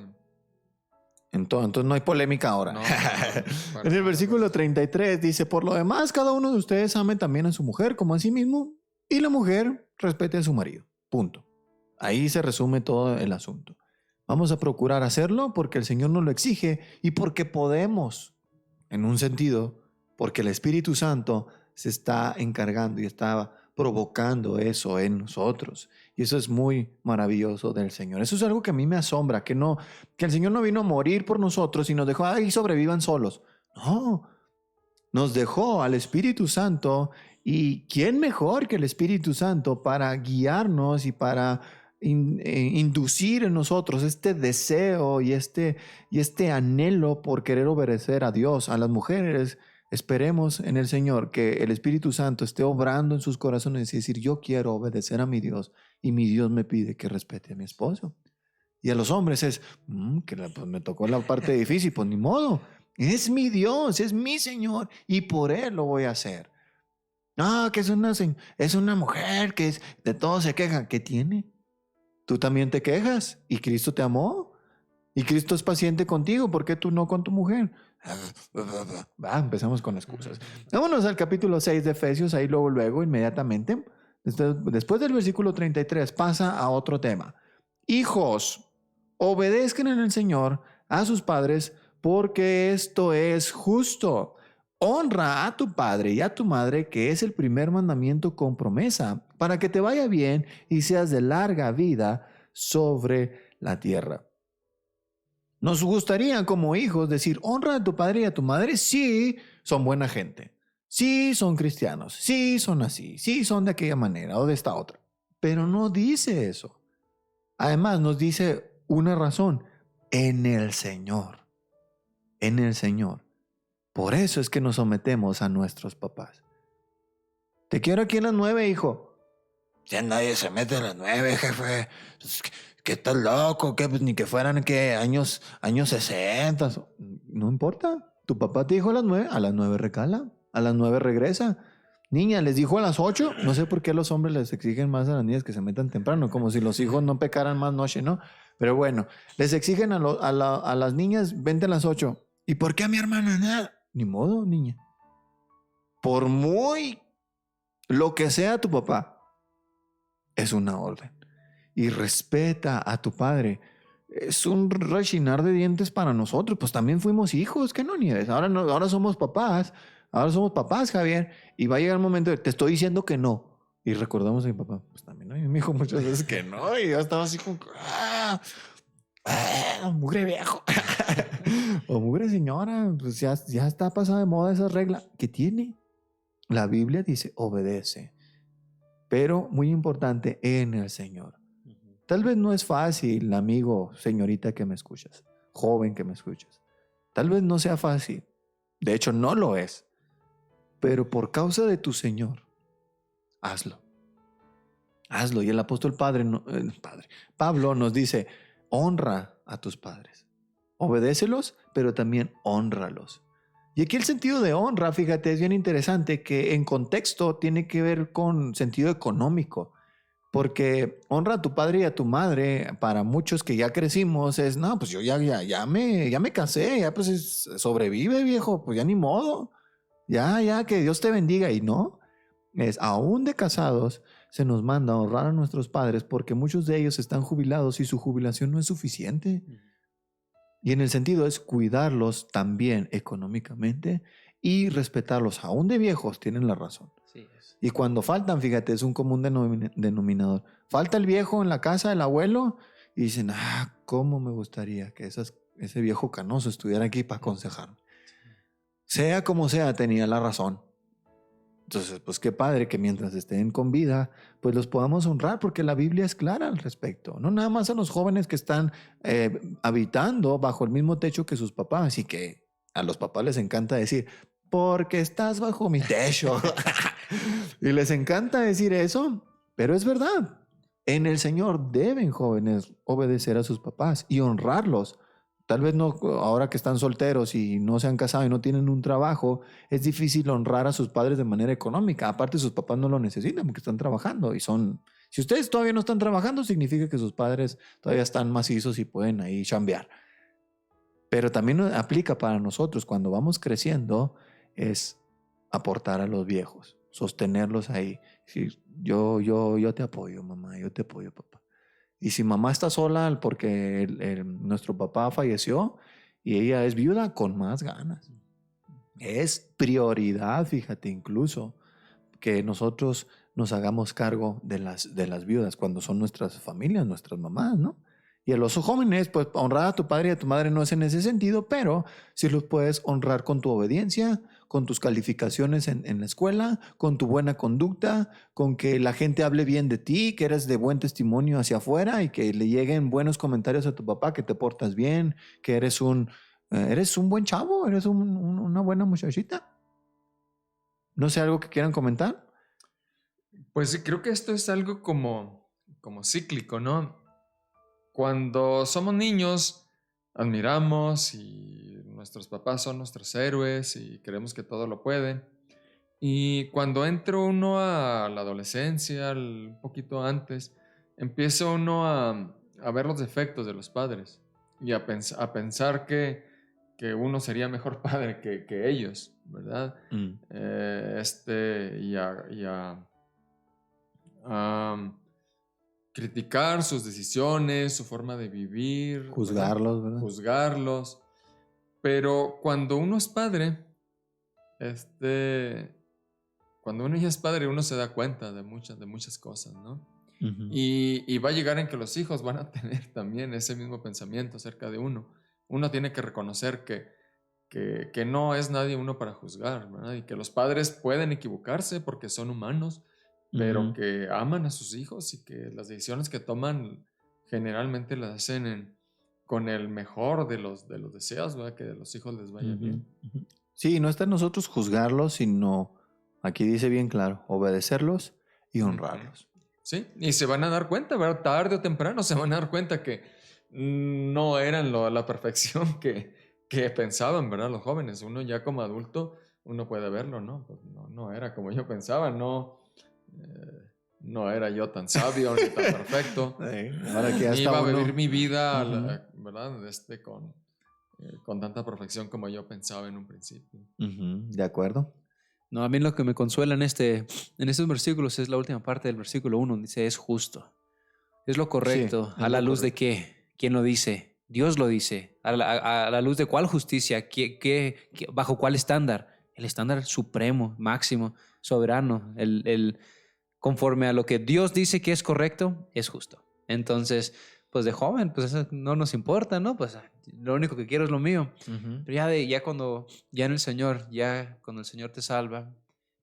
Entonces no hay polémica ahora. No, En el versículo 33 dice, por lo demás, cada uno de ustedes ame también a su mujer como a sí mismo, y la mujer respete a su marido. Punto. Ahí se resume todo el asunto. Vamos a procurar hacerlo porque el Señor nos lo exige y porque podemos, en un sentido, porque el Espíritu Santo se está encargando y está provocando eso en nosotros. Y eso es muy maravilloso del Señor. Eso es algo que a mí me asombra, que el Señor no vino a morir por nosotros y nos dejó ahí sobrevivan solos. No, nos dejó al Espíritu Santo, y ¿quién mejor que el Espíritu Santo para guiarnos y para inducir en nosotros este deseo y este anhelo por querer obedecer a Dios? A las mujeres, esperemos en el Señor que el Espíritu Santo esté obrando en sus corazones y decir, yo quiero obedecer a mi Dios y mi Dios me pide que respete a mi esposo. Y a los hombres es, pues me tocó la parte difícil, pues ni modo. Es mi Dios, es mi Señor y por Él lo voy a hacer. No, que es una mujer que de todo se queja. ¿Qué tiene? Tú también te quejas y Cristo te amó y Cristo es paciente contigo. ¿Por qué tú no con tu mujer? Empezamos con excusas. Vámonos al capítulo 6 de Efesios, ahí luego, inmediatamente. Después del versículo 33 pasa a otro tema. Hijos, obedezcan en el Señor a sus padres porque esto es justo. Honra a tu padre y a tu madre, que es el primer mandamiento con promesa, para que te vaya bien y seas de larga vida sobre la tierra. Nos gustaría como hijos decir, honra a tu padre y a tu madre, sí, son buena gente, sí, son cristianos, sí, son así, sí, son de aquella manera o de esta otra. Pero no dice eso. Además nos dice una razón, en el Señor, en el Señor. Por eso es que nos sometemos a nuestros papás. Te quiero aquí en las 9, hijo. Ya nadie se mete en las 9, jefe. ¿Qué estás loco? ¿Qué? Pues ni que fueran años 60. No importa. Tu papá te dijo a las 9 recala, a las 9 regresa. Niña, les dijo a las 8. No sé por qué los hombres les exigen más a las niñas que se metan temprano, como si los hijos no pecaran más noche, ¿no? Pero bueno, les exigen a las niñas, vente a las 8. ¿Y por qué a mi hermana nada? Ni modo, niña. Por muy lo que sea tu papá, es una orden. Y respeta a tu padre. Es un rechinar de dientes para nosotros. Pues también fuimos hijos, ¿qué no, Nieves? Ahora somos papás. Ahora somos papás, Javier. Y va a llegar el momento de, te estoy diciendo que no. Y recordamos a mi papá, pues también a mí me dijo muchas veces que no. Y yo estaba así como, mugre viejo. O mugre señora, pues ya está pasada de moda esa regla. ¿Qué tiene? La Biblia dice, obedece. Pero muy importante, en el Señor. Tal vez no es fácil, amigo, señorita que me escuchas, joven que me escuchas. Tal vez no sea fácil. De hecho, no lo es. Pero por causa de tu Señor, hazlo. Hazlo. Y el apóstol Pablo nos dice, honra a tus padres. Obedécelos, pero también hónralos. Y aquí el sentido de honra, fíjate, es bien interesante que en contexto tiene que ver con sentido económico. Porque honra a tu padre y a tu madre, para muchos que ya crecimos, es, no, pues yo ya me casé, ya pues sobrevive, viejo, pues ya ni modo. Ya, que Dios te bendiga. Y no, es aún de casados, se nos manda a honrar a nuestros padres porque muchos de ellos están jubilados y su jubilación no es suficiente. Y en el sentido es cuidarlos también económicamente y respetarlos. Aún de viejos tienen la razón. Sí, es. Y cuando faltan, fíjate, es un común denominador. Falta el viejo en la casa del abuelo y dicen, cómo me gustaría que ese viejo canoso estuviera aquí para aconsejarme. Sea como sea, tenía la razón. Entonces, pues qué padre que mientras estén con vida, pues los podamos honrar, porque la Biblia es clara al respecto. No nada más a los jóvenes que están habitando bajo el mismo techo que sus papás, y que a los papás les encanta decir, porque estás bajo mi techo. Y les encanta decir eso, pero es verdad. En el Señor deben jóvenes obedecer a sus papás y honrarlos. Tal vez no, ahora que están solteros y no se han casado y no tienen un trabajo, es difícil honrar a sus padres de manera económica. Aparte, sus papás no lo necesitan porque están trabajando y son... Si ustedes todavía no están trabajando, significa que sus padres todavía están macizos y pueden ahí chambear. Pero también aplica para nosotros cuando vamos creciendo, es aportar a los viejos, sostenerlos ahí. Sí, yo te apoyo, mamá, yo te apoyo, papá. Y si mamá está sola porque nuestro papá falleció y ella es viuda, con más ganas. Es prioridad, fíjate, incluso que nosotros nos hagamos cargo de las viudas cuando son nuestras familias, nuestras mamás, ¿no? Y a los jóvenes, pues honrar a tu padre y a tu madre no es en ese sentido, pero sí los puedes honrar con tu obediencia, con tus calificaciones en la escuela, con tu buena conducta, con que la gente hable bien de ti, que eres de buen testimonio hacia afuera y que le lleguen buenos comentarios a tu papá, que te portas bien, que eres un buen chavo, eres una buena muchachita. No sé, algo que quieran comentar. Pues sí, creo que esto es algo como cíclico, ¿no? Cuando somos niños, admiramos y nuestros papás son nuestros héroes y creemos que todo lo pueden. Y cuando entra uno a la adolescencia, un poquito antes, empieza uno a ver los defectos de los padres y a pensar que uno sería mejor padre que ellos, ¿verdad? A criticar sus decisiones, su forma de vivir, Juzgarlos, ¿verdad? Juzgarlos. Pero cuando uno es padre, cuando uno ya es padre, uno se da cuenta de muchas cosas, ¿no? Uh-huh. Y va a llegar en que los hijos van a tener también ese mismo pensamiento acerca de uno. Uno tiene que reconocer que no es nadie uno para juzgar, ¿verdad? Y que los padres pueden equivocarse porque son humanos, pero que aman a sus hijos y que las decisiones que toman generalmente las hacen con el mejor de los deseos, ¿verdad? Que a los hijos les vaya bien. Sí, no está en nosotros juzgarlos, sino, aquí dice bien claro, obedecerlos y honrarlos. Sí, y se van a dar cuenta, ¿verdad? Tarde o temprano se van a dar cuenta que no eran la perfección que pensaban, ¿verdad? Los jóvenes. Uno ya como adulto, uno puede verlo, ¿no? Pues no era como yo pensaba, no era yo tan sabio ni tan perfecto. Ahora que ya ni está iba a uno... vivir mi vida, ¿verdad? Con tanta perfección como yo pensaba en un principio. De acuerdo. No, a mí lo que me consuela en estos versículos es la última parte del versículo 1, dice, es justo. Es lo correcto. Sí, ¿A la luz de qué? ¿Quién lo dice? Dios lo dice. ¿A la luz de cuál justicia? ¿Bajo cuál estándar? El estándar supremo, máximo, soberano. Conforme a lo que Dios dice que es correcto, es justo. Entonces, pues de joven, pues eso no nos importa, ¿no? Pues lo único que quiero es lo mío. Pero ya en el Señor, ya cuando el Señor te salva,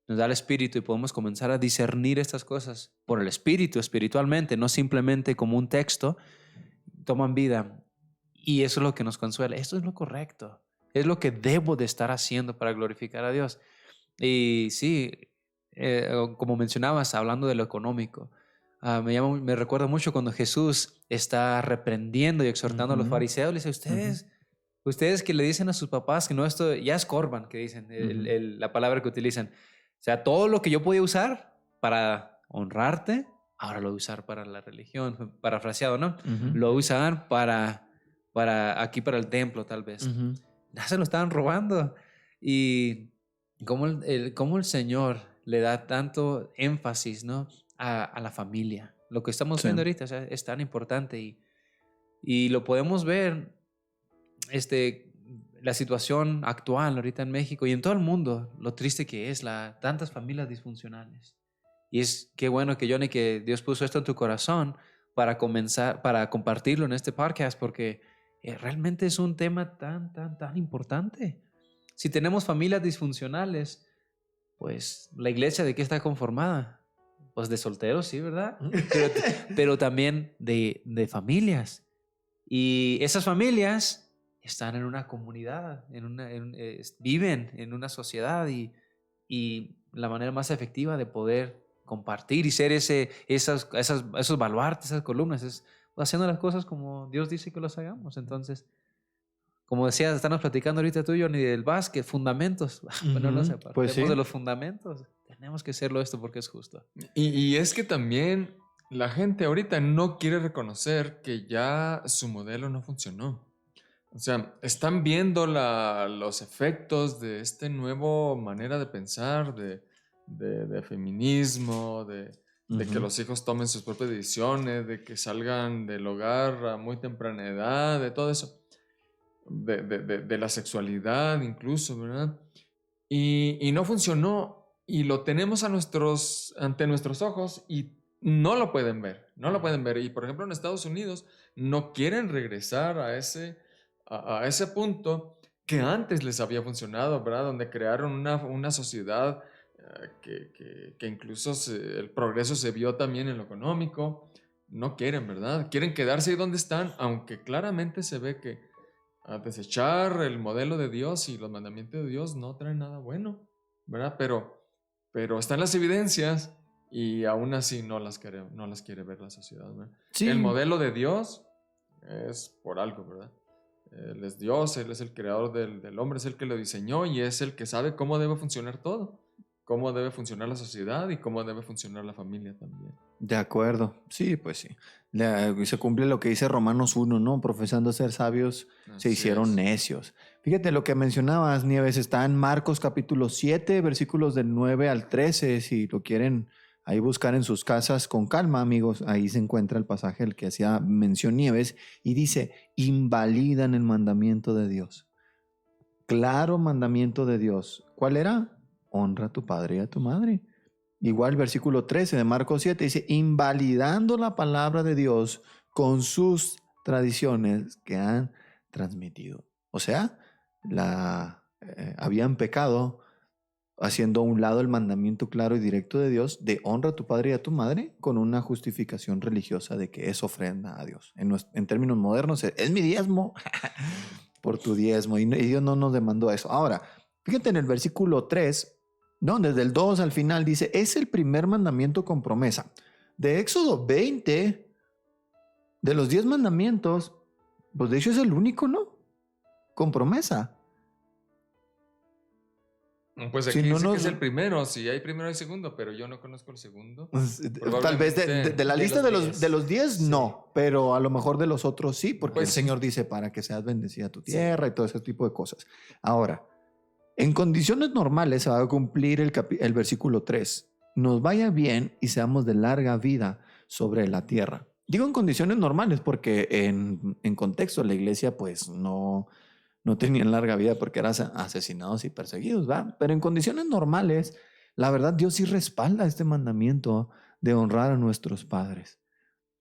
nos da el Espíritu y podemos comenzar a discernir estas cosas por el Espíritu, espiritualmente, no simplemente como un texto, toman vida. Y eso es lo que nos consuela. Esto es lo correcto. Es lo que debo de estar haciendo para glorificar a Dios. Y sí, como mencionabas, hablando de lo económico, me recuerda mucho cuando Jesús está reprendiendo y exhortando a los fariseos. Le dice, ustedes que le dicen a sus papás que no, esto ya es corban, que dicen, la palabra que utilizan. O sea, todo lo que yo podía usar para honrarte, ahora lo voy a usar para la religión, parafraseado, ¿no? Lo voy a usar para el templo, tal vez. Ya se lo estaban robando. Y cómo el Señor le da tanto énfasis, ¿no? a la familia. Lo que estamos viendo ahorita, o sea, es tan importante y lo podemos ver, la situación actual ahorita en México y en todo el mundo, lo triste que es tantas familias disfuncionales. Y es qué bueno que Johnny, que Dios puso esto en tu corazón para compartirlo en este podcast, porque realmente es un tema tan importante. Si tenemos familias disfuncionales, pues la iglesia, ¿de qué está conformada? Pues de solteros, sí, ¿verdad? Pero también de familias. Y esas familias están en una comunidad, viven en una sociedad y la manera más efectiva de poder compartir y ser esos baluartes, esas columnas, es haciendo las cosas como Dios dice que los hagamos. Entonces, como decías, estamos platicando ahorita tú y yo, ni del básquet, fundamentos. Bueno, no se apartemos Pues sí. de los fundamentos. Tenemos que hacerlo esto porque es justo. Y es que también la gente ahorita no quiere reconocer que ya su modelo no funcionó. O sea, están viendo los efectos de esta nueva manera de pensar, de feminismo, de que los hijos tomen sus propias decisiones, de que salgan del hogar a muy temprana edad, de todo eso. De la sexualidad incluso, ¿verdad? Y no funcionó. Y lo tenemos ante nuestros ojos y no lo pueden ver. No lo pueden ver. Y por ejemplo en Estados Unidos no quieren regresar a ese punto que antes les había funcionado, ¿verdad? Donde crearon una sociedad que incluso el progreso se vio también en lo económico. No quieren, ¿verdad? Quieren quedarse ahí donde están, aunque claramente se ve que a desechar el modelo de Dios y los mandamientos de Dios no traen nada bueno, ¿verdad? Pero están las evidencias y aún así no las quiere ver la sociedad, ¿verdad? Sí. El modelo de Dios es por algo, ¿verdad? Él es Dios, Él es el creador del hombre, es el que lo diseñó y es el que sabe cómo debe funcionar todo, cómo debe funcionar la sociedad y cómo debe funcionar la familia también. De acuerdo, sí, pues sí. Se cumple lo que dice Romanos 1, ¿no? Profesando ser sabios, se Así hicieron es. necios. Fíjate, lo que mencionabas, Nieves, está en Marcos capítulo 7, versículos del 9 al 13, si lo quieren ahí buscar en sus casas con calma, amigos. Ahí se encuentra el pasaje al que hacía mención Nieves y dice, invalidan el mandamiento de Dios. Claro mandamiento de Dios. ¿Cuál era? Honra a tu padre y a tu madre. Igual versículo 13 de Marcos 7 dice, invalidando la palabra de Dios con sus tradiciones que han transmitido. O sea, habían pecado haciendo a un lado el mandamiento claro y directo de Dios de honra a tu padre y a tu madre con una justificación religiosa de que es ofrenda a Dios. En términos modernos, es mi diezmo por tu diezmo y Dios no nos demandó eso. Ahora, fíjate en el versículo 3, no, desde el 2 al final dice, es el primer mandamiento con promesa. De Éxodo 20, de los 10 mandamientos, pues de hecho es el único, ¿no? Con promesa. Pues aquí dice que es el primero, si hay primero hay segundo, pero yo no conozco el segundo. Tal vez de la lista de los 10 sí. No, pero a lo mejor de los otros sí, porque Pues el Señor dice para que seas bendecida tu tierra y todo ese tipo de cosas. Ahora, en condiciones normales se va a cumplir el versículo 3. Nos vaya bien y seamos de larga vida sobre la tierra. Digo en condiciones normales porque en contexto la iglesia pues no tenían larga vida porque eran asesinados y perseguidos, ¿va? Pero en condiciones normales, la verdad Dios sí respalda este mandamiento de honrar a nuestros padres.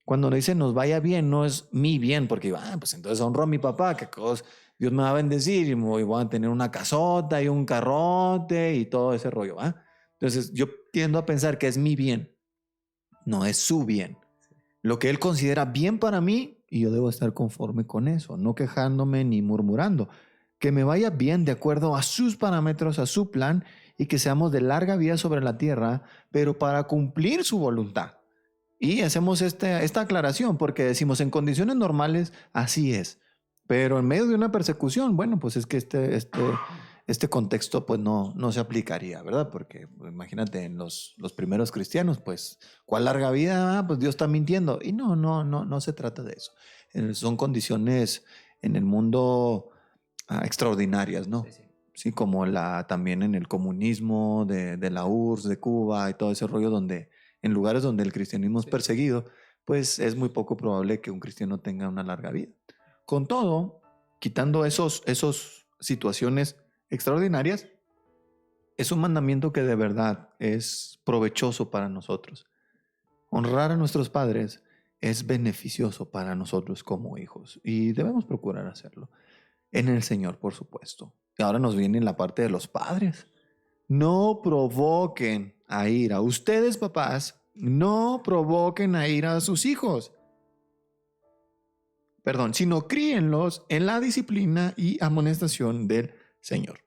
Cuando le dice nos vaya bien, no es mi bien, porque pues entonces honro a mi papá, que Dios me va a bendecir y voy a tener una casota y un carrote y todo ese rollo, ¿va? Entonces yo tiendo a pensar que es mi bien, no es su bien. Lo que Él considera bien para mí y yo debo estar conforme con eso, no quejándome ni murmurando. Que me vaya bien de acuerdo a sus parámetros, a su plan y que seamos de larga vida sobre la tierra, pero para cumplir su voluntad. Y hacemos esta aclaración porque decimos en condiciones normales así es, pero en medio de una persecución, bueno, pues es que este contexto pues no se aplicaría, ¿verdad? Porque pues, imagínate en los primeros cristianos, pues ¿cuál larga vida? Pues Dios está mintiendo. Y no se trata de eso. Son condiciones en el mundo extraordinarias, ¿no? Sí. Sí, como también en el comunismo de la URSS, de Cuba y todo ese rollo donde en lugares donde el cristianismo es perseguido, pues es muy poco probable que un cristiano tenga una larga vida. Con todo, quitando esos situaciones extraordinarias, es un mandamiento que de verdad es provechoso para nosotros. Honrar a nuestros padres es beneficioso para nosotros como hijos y debemos procurar hacerlo. En el Señor, por supuesto. Y ahora nos viene la parte de los padres. No provoquen a ira. Ustedes, papás, no provoquen a ira a sus hijos. Sino críenlos en la disciplina y amonestación del Señor.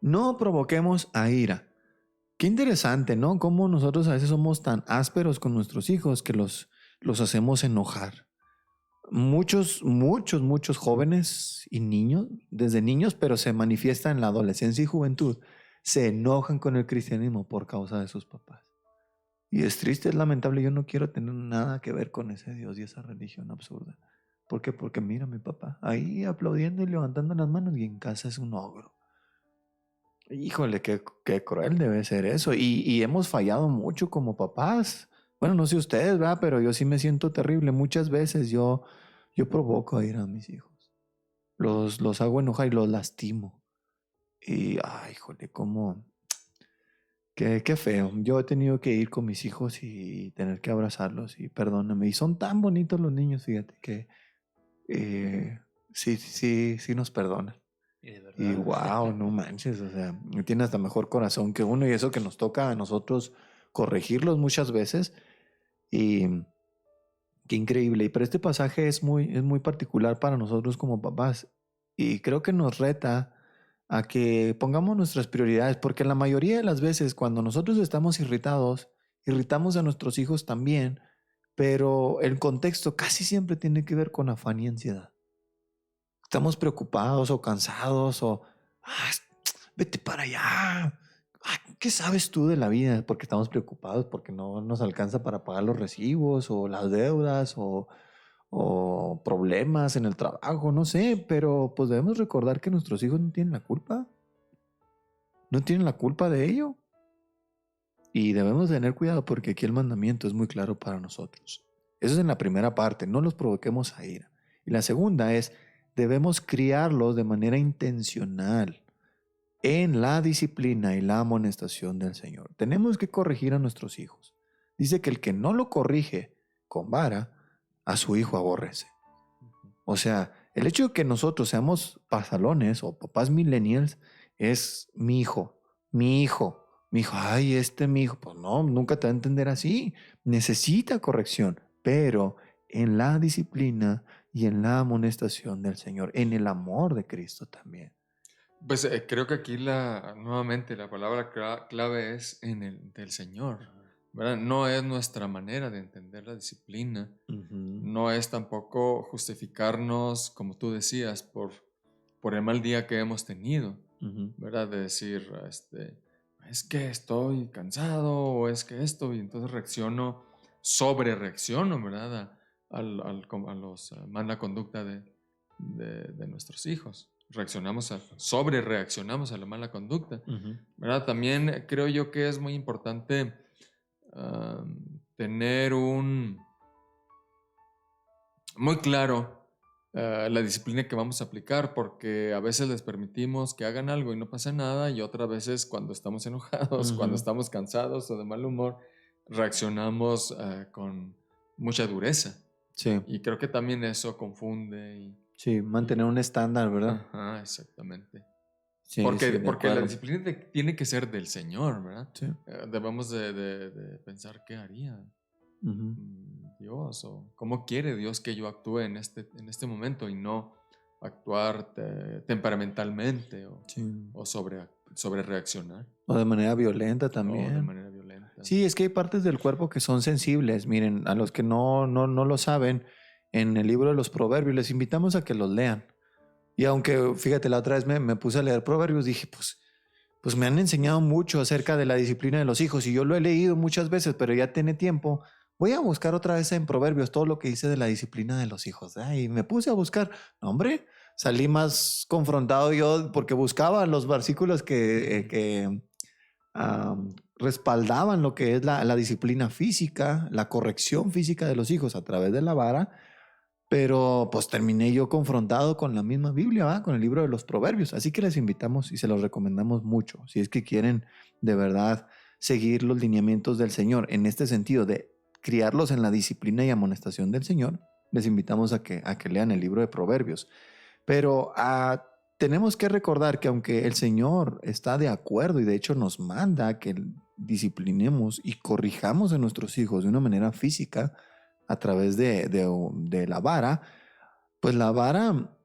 No provoquemos a ira. Qué interesante, ¿no? Cómo nosotros a veces somos tan ásperos con nuestros hijos que los hacemos enojar. Muchos jóvenes y niños, desde niños, pero se manifiesta en la adolescencia y juventud, se enojan con el cristianismo por causa de sus papás. Y es triste, es lamentable. Yo no quiero tener nada que ver con ese Dios y esa religión absurda. ¿Por qué? Porque mira a mi papá ahí aplaudiendo y levantando las manos y en casa es un ogro. Híjole, qué cruel debe ser eso. Y hemos fallado mucho como papás. Bueno, no sé ustedes, ¿verdad? Pero yo sí me siento terrible. Muchas veces yo provoco a ir a mis hijos. Los hago enojar y los lastimo. Y, ay, híjole, cómo... Qué feo. Yo he tenido que ir con mis hijos y tener que abrazarlos y perdóname. Y son tan bonitos los niños, fíjate, que sí nos perdonan. Y de Y verdad. wow, no manches, o sea, tiene hasta mejor corazón que uno y eso que nos toca a nosotros corregirlos muchas veces. Y qué increíble. Pero este pasaje es muy particular para nosotros como papás y creo que nos reta a que pongamos nuestras prioridades, porque la mayoría de las veces cuando nosotros estamos irritados, irritamos a nuestros hijos también, pero el contexto casi siempre tiene que ver con afán y ansiedad. Estamos preocupados o cansados o "Ah, vete para allá. ¿Qué sabes tú de la vida?" Porque estamos preocupados porque no nos alcanza para pagar los recibos o las deudas o problemas en el trabajo, no sé, pero pues debemos recordar que nuestros hijos no tienen la culpa. No tienen la culpa de ello. Y debemos tener cuidado porque aquí el mandamiento es muy claro para nosotros. Eso es en la primera parte, no los provoquemos a ira. Y la segunda es, debemos criarlos de manera intencional en la disciplina y la amonestación del Señor. Tenemos que corregir a nuestros hijos. Dice que el que no lo corrige con vara, a su hijo aborrece. O sea, el hecho de que nosotros seamos pasalones o papás millennials es mi hijo, mi hijo, mi hijo, ay, mi hijo, pues no, nunca te va a entender así. Necesita corrección, pero en la disciplina y en la amonestación del Señor, en el amor de Cristo también. Pues creo que aquí nuevamente la palabra clave es en el del Señor, ¿verdad? No es nuestra manera de entender la disciplina, no es tampoco justificarnos, como tú decías, por el mal día que hemos tenido, ¿verdad? De decir, es que estoy cansado o es que esto, y entonces sobre reacciono, ¿verdad? A los mala conducta de nuestros hijos. Sobre reaccionamos a la mala conducta, ¿verdad? También creo yo que es muy importante tener muy claro la disciplina que vamos a aplicar, porque a veces les permitimos que hagan algo y no pasa nada, y otras veces cuando estamos enojados, cuando estamos cansados o de mal humor, reaccionamos con mucha dureza. Sí. Y creo que también eso confunde. Sí, mantener un estándar, ¿verdad? Ajá, exactamente. Sí, porque de porque la acuerdo. disciplina tiene que ser del Señor, ¿verdad? Sí. Debemos de pensar qué haría Ujú. Dios o cómo quiere Dios que yo actúe en este momento y no actuar temperamentalmente o sobre reaccionar O de manera violenta o de también. manera violenta. Sí, es que hay partes del cuerpo que son sensibles. Miren, a los que no lo saben, en el libro de los Proverbios les invitamos a que los lean. Y aunque, fíjate, la otra vez me puse a leer Proverbios, dije, pues me han enseñado mucho acerca de la disciplina de los hijos y yo lo he leído muchas veces, pero ya tiene tiempo. Voy a buscar otra vez en Proverbios todo lo que dice de la disciplina de los hijos. Y me puse a buscar. No, hombre, salí más confrontado yo porque buscaba los versículos que respaldaban lo que es la disciplina física, la corrección física de los hijos a través de la vara, pero pues terminé yo confrontado con la misma Biblia, ¿va? Con el libro de los Proverbios. Así que les invitamos y se los recomendamos mucho, si es que quieren de verdad seguir los lineamientos del Señor en este sentido de criarlos en la disciplina y amonestación del Señor. Les invitamos a que lean el libro de Proverbios. Pero tenemos que recordar que aunque el Señor está de acuerdo y de hecho nos manda que disciplinemos y corrijamos a nuestros hijos de una manera física a través de la vara, pues la vara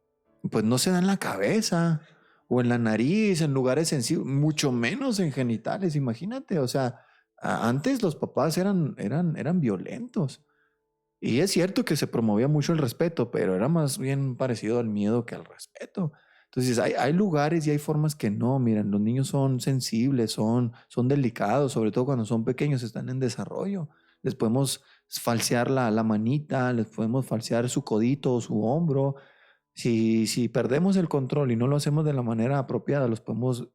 pues no se da en la cabeza. o en la nariz, en lugares sensibles, mucho menos en genitales, imagínate. O sea, antes los papás eran violentos. Y es cierto que se promovía mucho el respeto, pero era más bien parecido al miedo que al respeto. Entonces, hay lugares y hay formas que no. Miren, los niños son sensibles, son delicados, sobre todo cuando son pequeños, están en desarrollo. Les podemos falsear la manita, les podemos falsear su codito o su hombro. Si perdemos el control y no lo hacemos de la manera apropiada, los podemos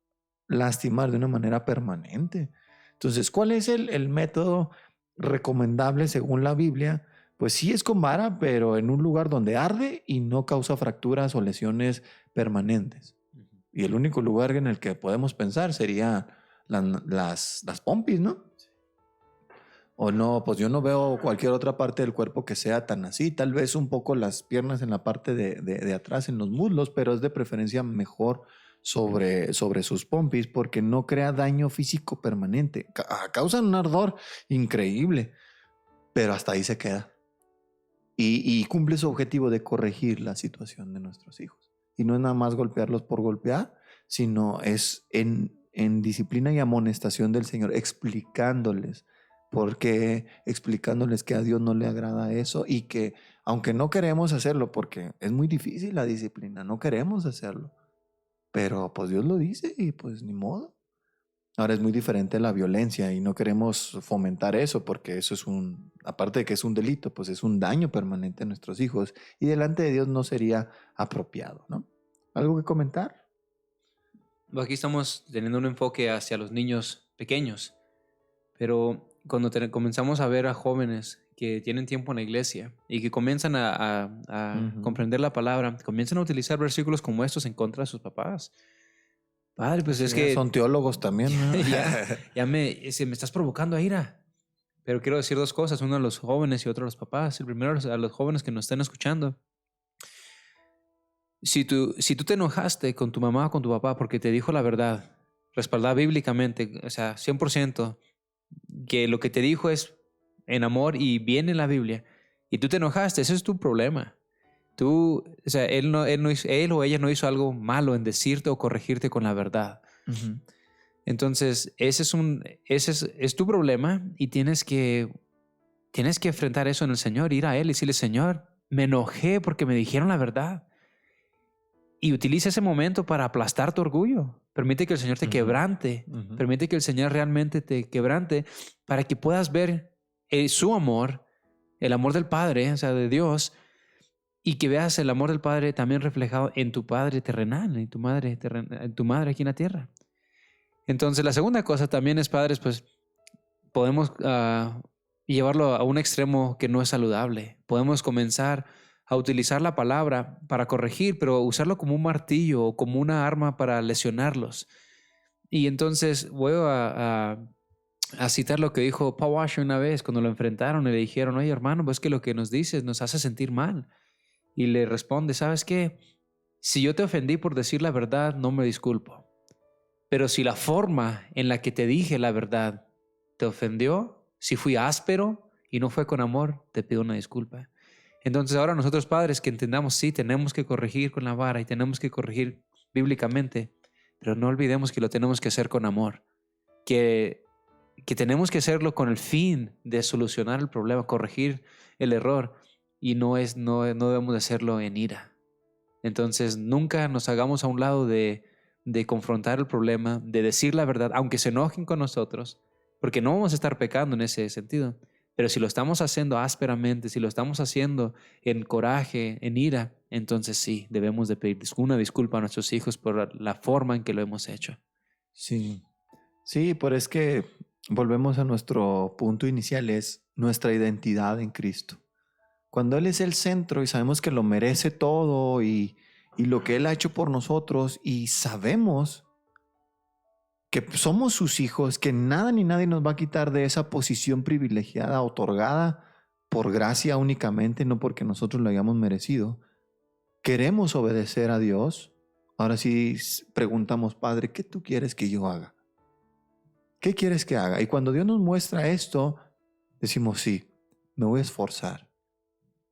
lastimar de una manera permanente. Entonces, ¿cuál es el método recomendable según la Biblia? Pues sí es con vara, pero en un lugar donde arde y no causa fracturas o lesiones permanentes. Y el único lugar en el que podemos pensar sería las pompis, ¿no? O no, pues yo no veo cualquier otra parte del cuerpo que sea tan así. Tal vez un poco las piernas en la parte de atrás, en los muslos, pero es de preferencia mejor sobre sus pompis porque no crea daño físico permanente. Causan un ardor increíble, pero hasta ahí se queda. Y cumple su objetivo de corregir la situación de nuestros hijos. Y no es nada más golpearlos por golpear, sino es en disciplina y amonestación del Señor, explicándoles por qué, explicándoles que a Dios no le agrada eso y que aunque no queremos hacerlo, porque es muy difícil la disciplina, no queremos hacerlo, pero pues Dios lo dice y pues ni modo. Ahora es muy diferente la violencia y no queremos fomentar eso porque eso es aparte de que es un delito, pues es un daño permanente a nuestros hijos y delante de Dios no sería apropiado, ¿no? ¿Algo que comentar? Aquí estamos teniendo un enfoque hacia los niños pequeños, pero cuando comenzamos a ver a jóvenes que tienen tiempo en la iglesia y que comienzan a comprender la palabra, comienzan a utilizar versículos como estos en contra de sus papás. Padre, pues es que son teólogos también, ¿no? se me estás provocando a ira. Pero quiero decir dos cosas, uno a los jóvenes y otro a los papás. El primero a los jóvenes que nos estén escuchando. Si tú te enojaste con tu mamá o con tu papá porque te dijo la verdad, respaldada bíblicamente, o sea, 100%, que lo que te dijo es en amor y bien en la Biblia, y tú te enojaste, ese es tu problema. O sea, él o ella no hizo algo malo en decirte o corregirte con la verdad. Uh-huh. Entonces, ese es tu problema y tienes que enfrentar eso en el Señor, ir a Él y decirle, Señor, me enojé porque me dijeron la verdad. Y utiliza ese momento para aplastar tu orgullo. Permite que el Señor te quebrante. Uh-huh. Permite que el Señor realmente te quebrante para que puedas ver su amor, el amor del Padre, o sea, de Dios, y que veas el amor del Padre también reflejado en tu Padre terrenal, en tu madre aquí en la tierra. Entonces, la segunda cosa también es, padres, pues podemos llevarlo a un extremo que no es saludable. Podemos comenzar a utilizar la palabra para corregir, pero usarlo como un martillo o como una arma para lesionarlos. Y entonces voy a citar lo que dijo Paul Washer una vez cuando lo enfrentaron y le dijeron, oye hermano, pues que lo que nos dices nos hace sentir mal. Y le responde, ¿sabes qué? Si yo te ofendí por decir la verdad, no me disculpo. Pero si la forma en la que te dije la verdad te ofendió, si fui áspero y no fue con amor, te pido una disculpa. Entonces ahora nosotros padres que entendamos, sí, tenemos que corregir con la vara y tenemos que corregir bíblicamente, pero no olvidemos que lo tenemos que hacer con amor, que tenemos que hacerlo con el fin de solucionar el problema, corregir el error, y no debemos de hacerlo en ira. Entonces nunca nos hagamos a un lado de confrontar el problema, de decir la verdad, aunque se enojen con nosotros, porque no vamos a estar pecando en ese sentido. Pero si lo estamos haciendo ásperamente, si lo estamos haciendo en coraje, en ira, entonces sí, debemos de pedir una disculpa a nuestros hijos por la forma en que lo hemos hecho. Sí, pero es que volvemos a nuestro punto inicial, es nuestra identidad en Cristo. Cuando Él es el centro y sabemos que lo merece todo y lo que Él ha hecho por nosotros y sabemos que somos sus hijos, que nada ni nadie nos va a quitar de esa posición privilegiada, otorgada por gracia únicamente, no porque nosotros lo hayamos merecido. Queremos obedecer a Dios. Ahora sí preguntamos, Padre, ¿qué tú quieres que yo haga? ¿Qué quieres que haga? Y cuando Dios nos muestra esto, decimos, sí, me voy a esforzar.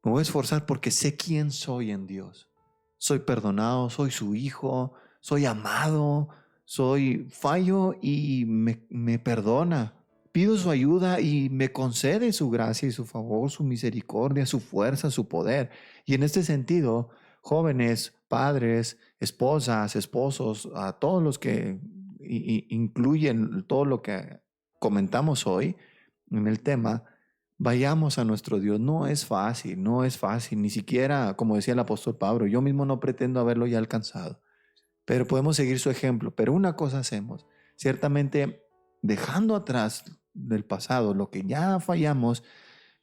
Me voy a esforzar porque sé quién soy en Dios. Soy perdonado, soy su hijo, soy amado, soy fallo y me perdona. Pido su ayuda y me concede su gracia y su favor, su misericordia, su fuerza, su poder. Y en este sentido, jóvenes, padres, esposas, esposos, a todos los que incluyen todo lo que comentamos hoy en el tema, vayamos a nuestro Dios. No es fácil, no es fácil, ni siquiera, como decía el apóstol Pablo, yo mismo no pretendo haberlo ya alcanzado, pero podemos seguir su ejemplo. Pero una cosa hacemos, ciertamente dejando atrás del pasado lo que ya fallamos,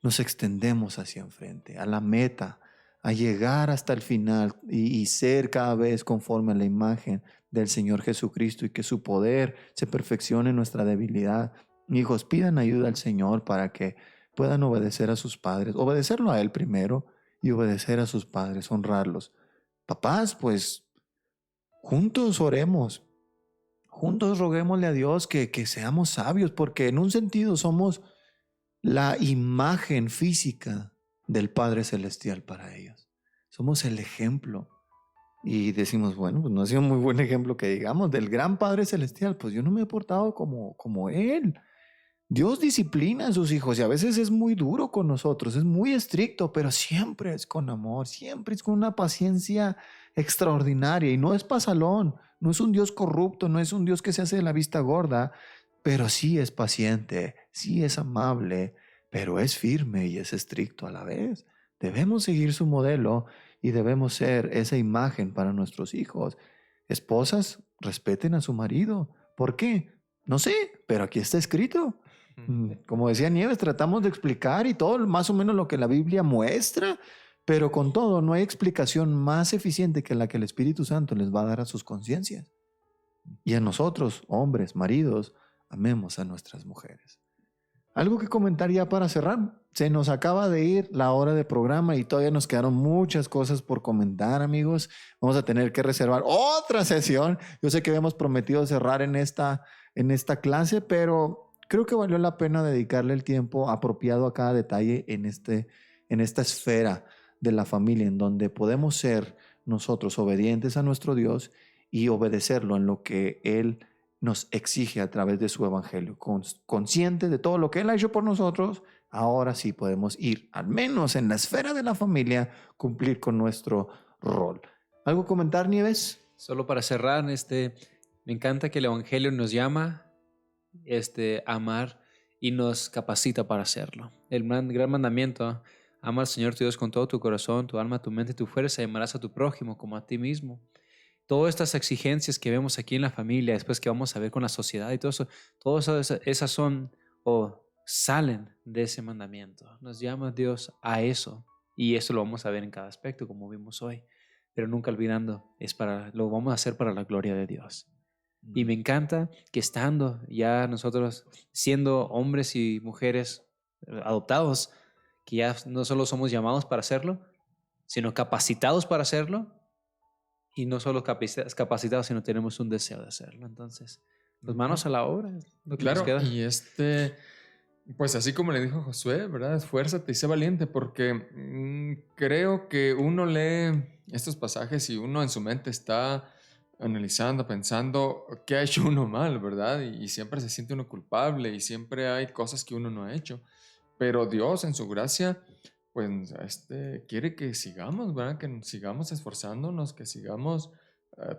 nos extendemos hacia enfrente, a la meta, a llegar hasta el final y ser cada vez conforme a la imagen del Señor Jesucristo y que su poder se perfeccione en nuestra debilidad. Hijos, pidan ayuda al Señor para que puedan obedecer a sus padres, obedecerlo a Él primero y obedecer a sus padres, honrarlos. Papás, pues juntos oremos, juntos roguémosle a Dios que seamos sabios, porque en un sentido somos la imagen física del Padre Celestial para ellos. Somos el ejemplo. Y decimos, bueno, pues no ha sido un muy buen ejemplo que digamos del gran Padre Celestial, pues yo no me he portado como Él. Dios disciplina a sus hijos y a veces es muy duro con nosotros, es muy estricto, pero siempre es con amor, siempre es con una paciencia extraordinaria y no es pasalón, no es un Dios corrupto, no es un Dios que se hace de la vista gorda, pero sí es paciente, sí es amable, pero es firme y es estricto a la vez. Debemos seguir su modelo y debemos ser esa imagen para nuestros hijos. Esposas, respeten a su marido. ¿Por qué? No sé, pero aquí está escrito. Como decía Nieves, tratamos de explicar y todo más o menos lo que la Biblia muestra, pero con todo no hay explicación más eficiente que la que el Espíritu Santo les va a dar a sus conciencias. Y a nosotros, hombres, maridos, amemos a nuestras mujeres. Algo que comentar ya para cerrar. Se nos acaba de ir la hora de programa y todavía nos quedaron muchas cosas por comentar, amigos. Vamos a tener que reservar otra sesión. Yo sé que habíamos prometido cerrar en esta clase, pero creo que valió la pena dedicarle el tiempo apropiado a cada detalle en esta esfera de la familia, en donde podemos ser nosotros obedientes a nuestro Dios y obedecerlo en lo que Él nos exige a través de su evangelio. Consciente de todo lo que Él ha hecho por nosotros, ahora sí podemos ir, al menos en la esfera de la familia, cumplir con nuestro rol. ¿Algo comentar, Nieves? Solo para cerrar, me encanta que el evangelio nos llama a amar y nos capacita para hacerlo. El gran mandamiento: ama al Señor tu Dios con todo tu corazón, tu alma, tu mente, tu fuerza, y amarás a tu prójimo como a ti mismo. Todas estas exigencias que vemos aquí en la familia, después que vamos a ver con la sociedad y todo eso, todas esas son o salen de ese mandamiento. Nos llama Dios a eso, y eso lo vamos a ver en cada aspecto, como vimos hoy, pero nunca olvidando, lo vamos a hacer para la gloria de Dios. Y me encanta que estando ya nosotros siendo hombres y mujeres adoptados, que ya no solo somos llamados para hacerlo, sino capacitados para hacerlo. Y no solo capacitados, sino tenemos un deseo de hacerlo. Entonces, pues manos a la obra. Lo que Claro, nos queda. y pues así como le dijo Josué, ¿verdad? Esfuérzate y sé valiente, porque creo que uno lee estos pasajes y uno en su mente está analizando, pensando qué ha hecho uno mal, ¿verdad? Y siempre se siente uno culpable y siempre hay cosas que uno no ha hecho. Pero Dios en su gracia pues quiere que sigamos, ¿verdad? Que sigamos esforzándonos, que sigamos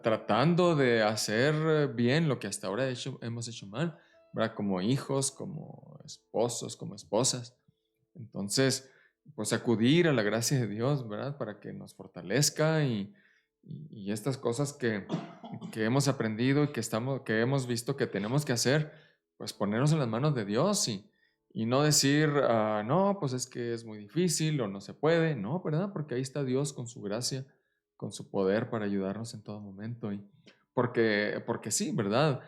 tratando de hacer bien lo que hasta ahora hemos hecho mal, ¿verdad? Como hijos, como esposos, como esposas. Entonces, pues acudir a la gracia de Dios, ¿verdad? Para que nos fortalezca y estas cosas que hemos aprendido y que hemos visto que tenemos que hacer, pues ponernos en las manos de Dios y no decir, no, pues es que es muy difícil o no se puede. No, ¿verdad? Porque ahí está Dios con su gracia, con su poder para ayudarnos en todo momento. Y porque sí, ¿verdad?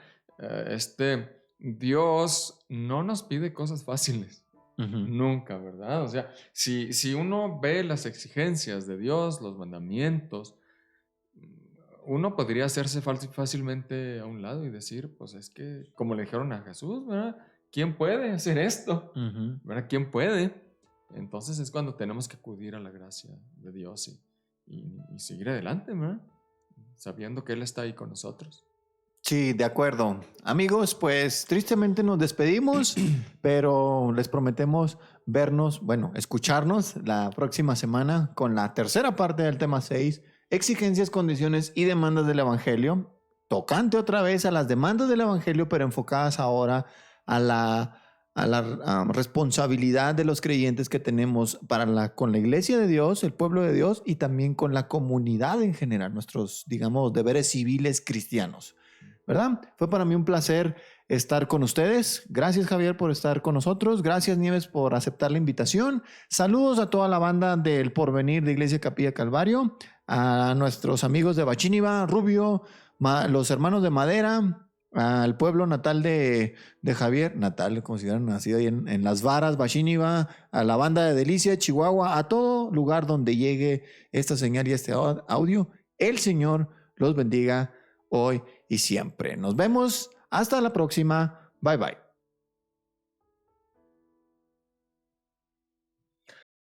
Dios no nos pide cosas fáciles. Nunca, ¿verdad? O sea, si uno ve las exigencias de Dios, los mandamientos, uno podría hacerse fácilmente a un lado y decir, pues es que, como le dijeron a Jesús, ¿verdad? ¿Quién puede hacer esto? ¿Verdad? ¿Quién puede? Entonces es cuando tenemos que acudir a la gracia de Dios y seguir adelante, ¿verdad? sabiendo que Él está ahí con nosotros. Sí, de acuerdo. Amigos, pues tristemente nos despedimos, pero les prometemos vernos, bueno, escucharnos la próxima semana con la tercera parte del tema 6, exigencias, condiciones y demandas del Evangelio, tocante otra vez a las demandas del Evangelio, pero enfocadas ahora a la responsabilidad de los creyentes que tenemos con la iglesia de Dios, el pueblo de Dios, y también con la comunidad en general, nuestros, digamos, deberes civiles cristianos. ¿Verdad? Fue para mí un placer estar con ustedes. Gracias, Javier, por estar con nosotros. Gracias, Nieves, por aceptar la invitación. Saludos a toda la banda del Porvenir de Iglesia Capilla Calvario, a nuestros amigos de Bachíniva, Rubio, los hermanos de Madera, al pueblo natal de Javier, natal, como si hubieran nacido ahí en Las Varas, Bachíniva, a la banda de Delicia, Chihuahua, a todo lugar donde llegue esta señal y este audio. El Señor los bendiga hoy y siempre. Nos vemos. Hasta la próxima. Bye bye.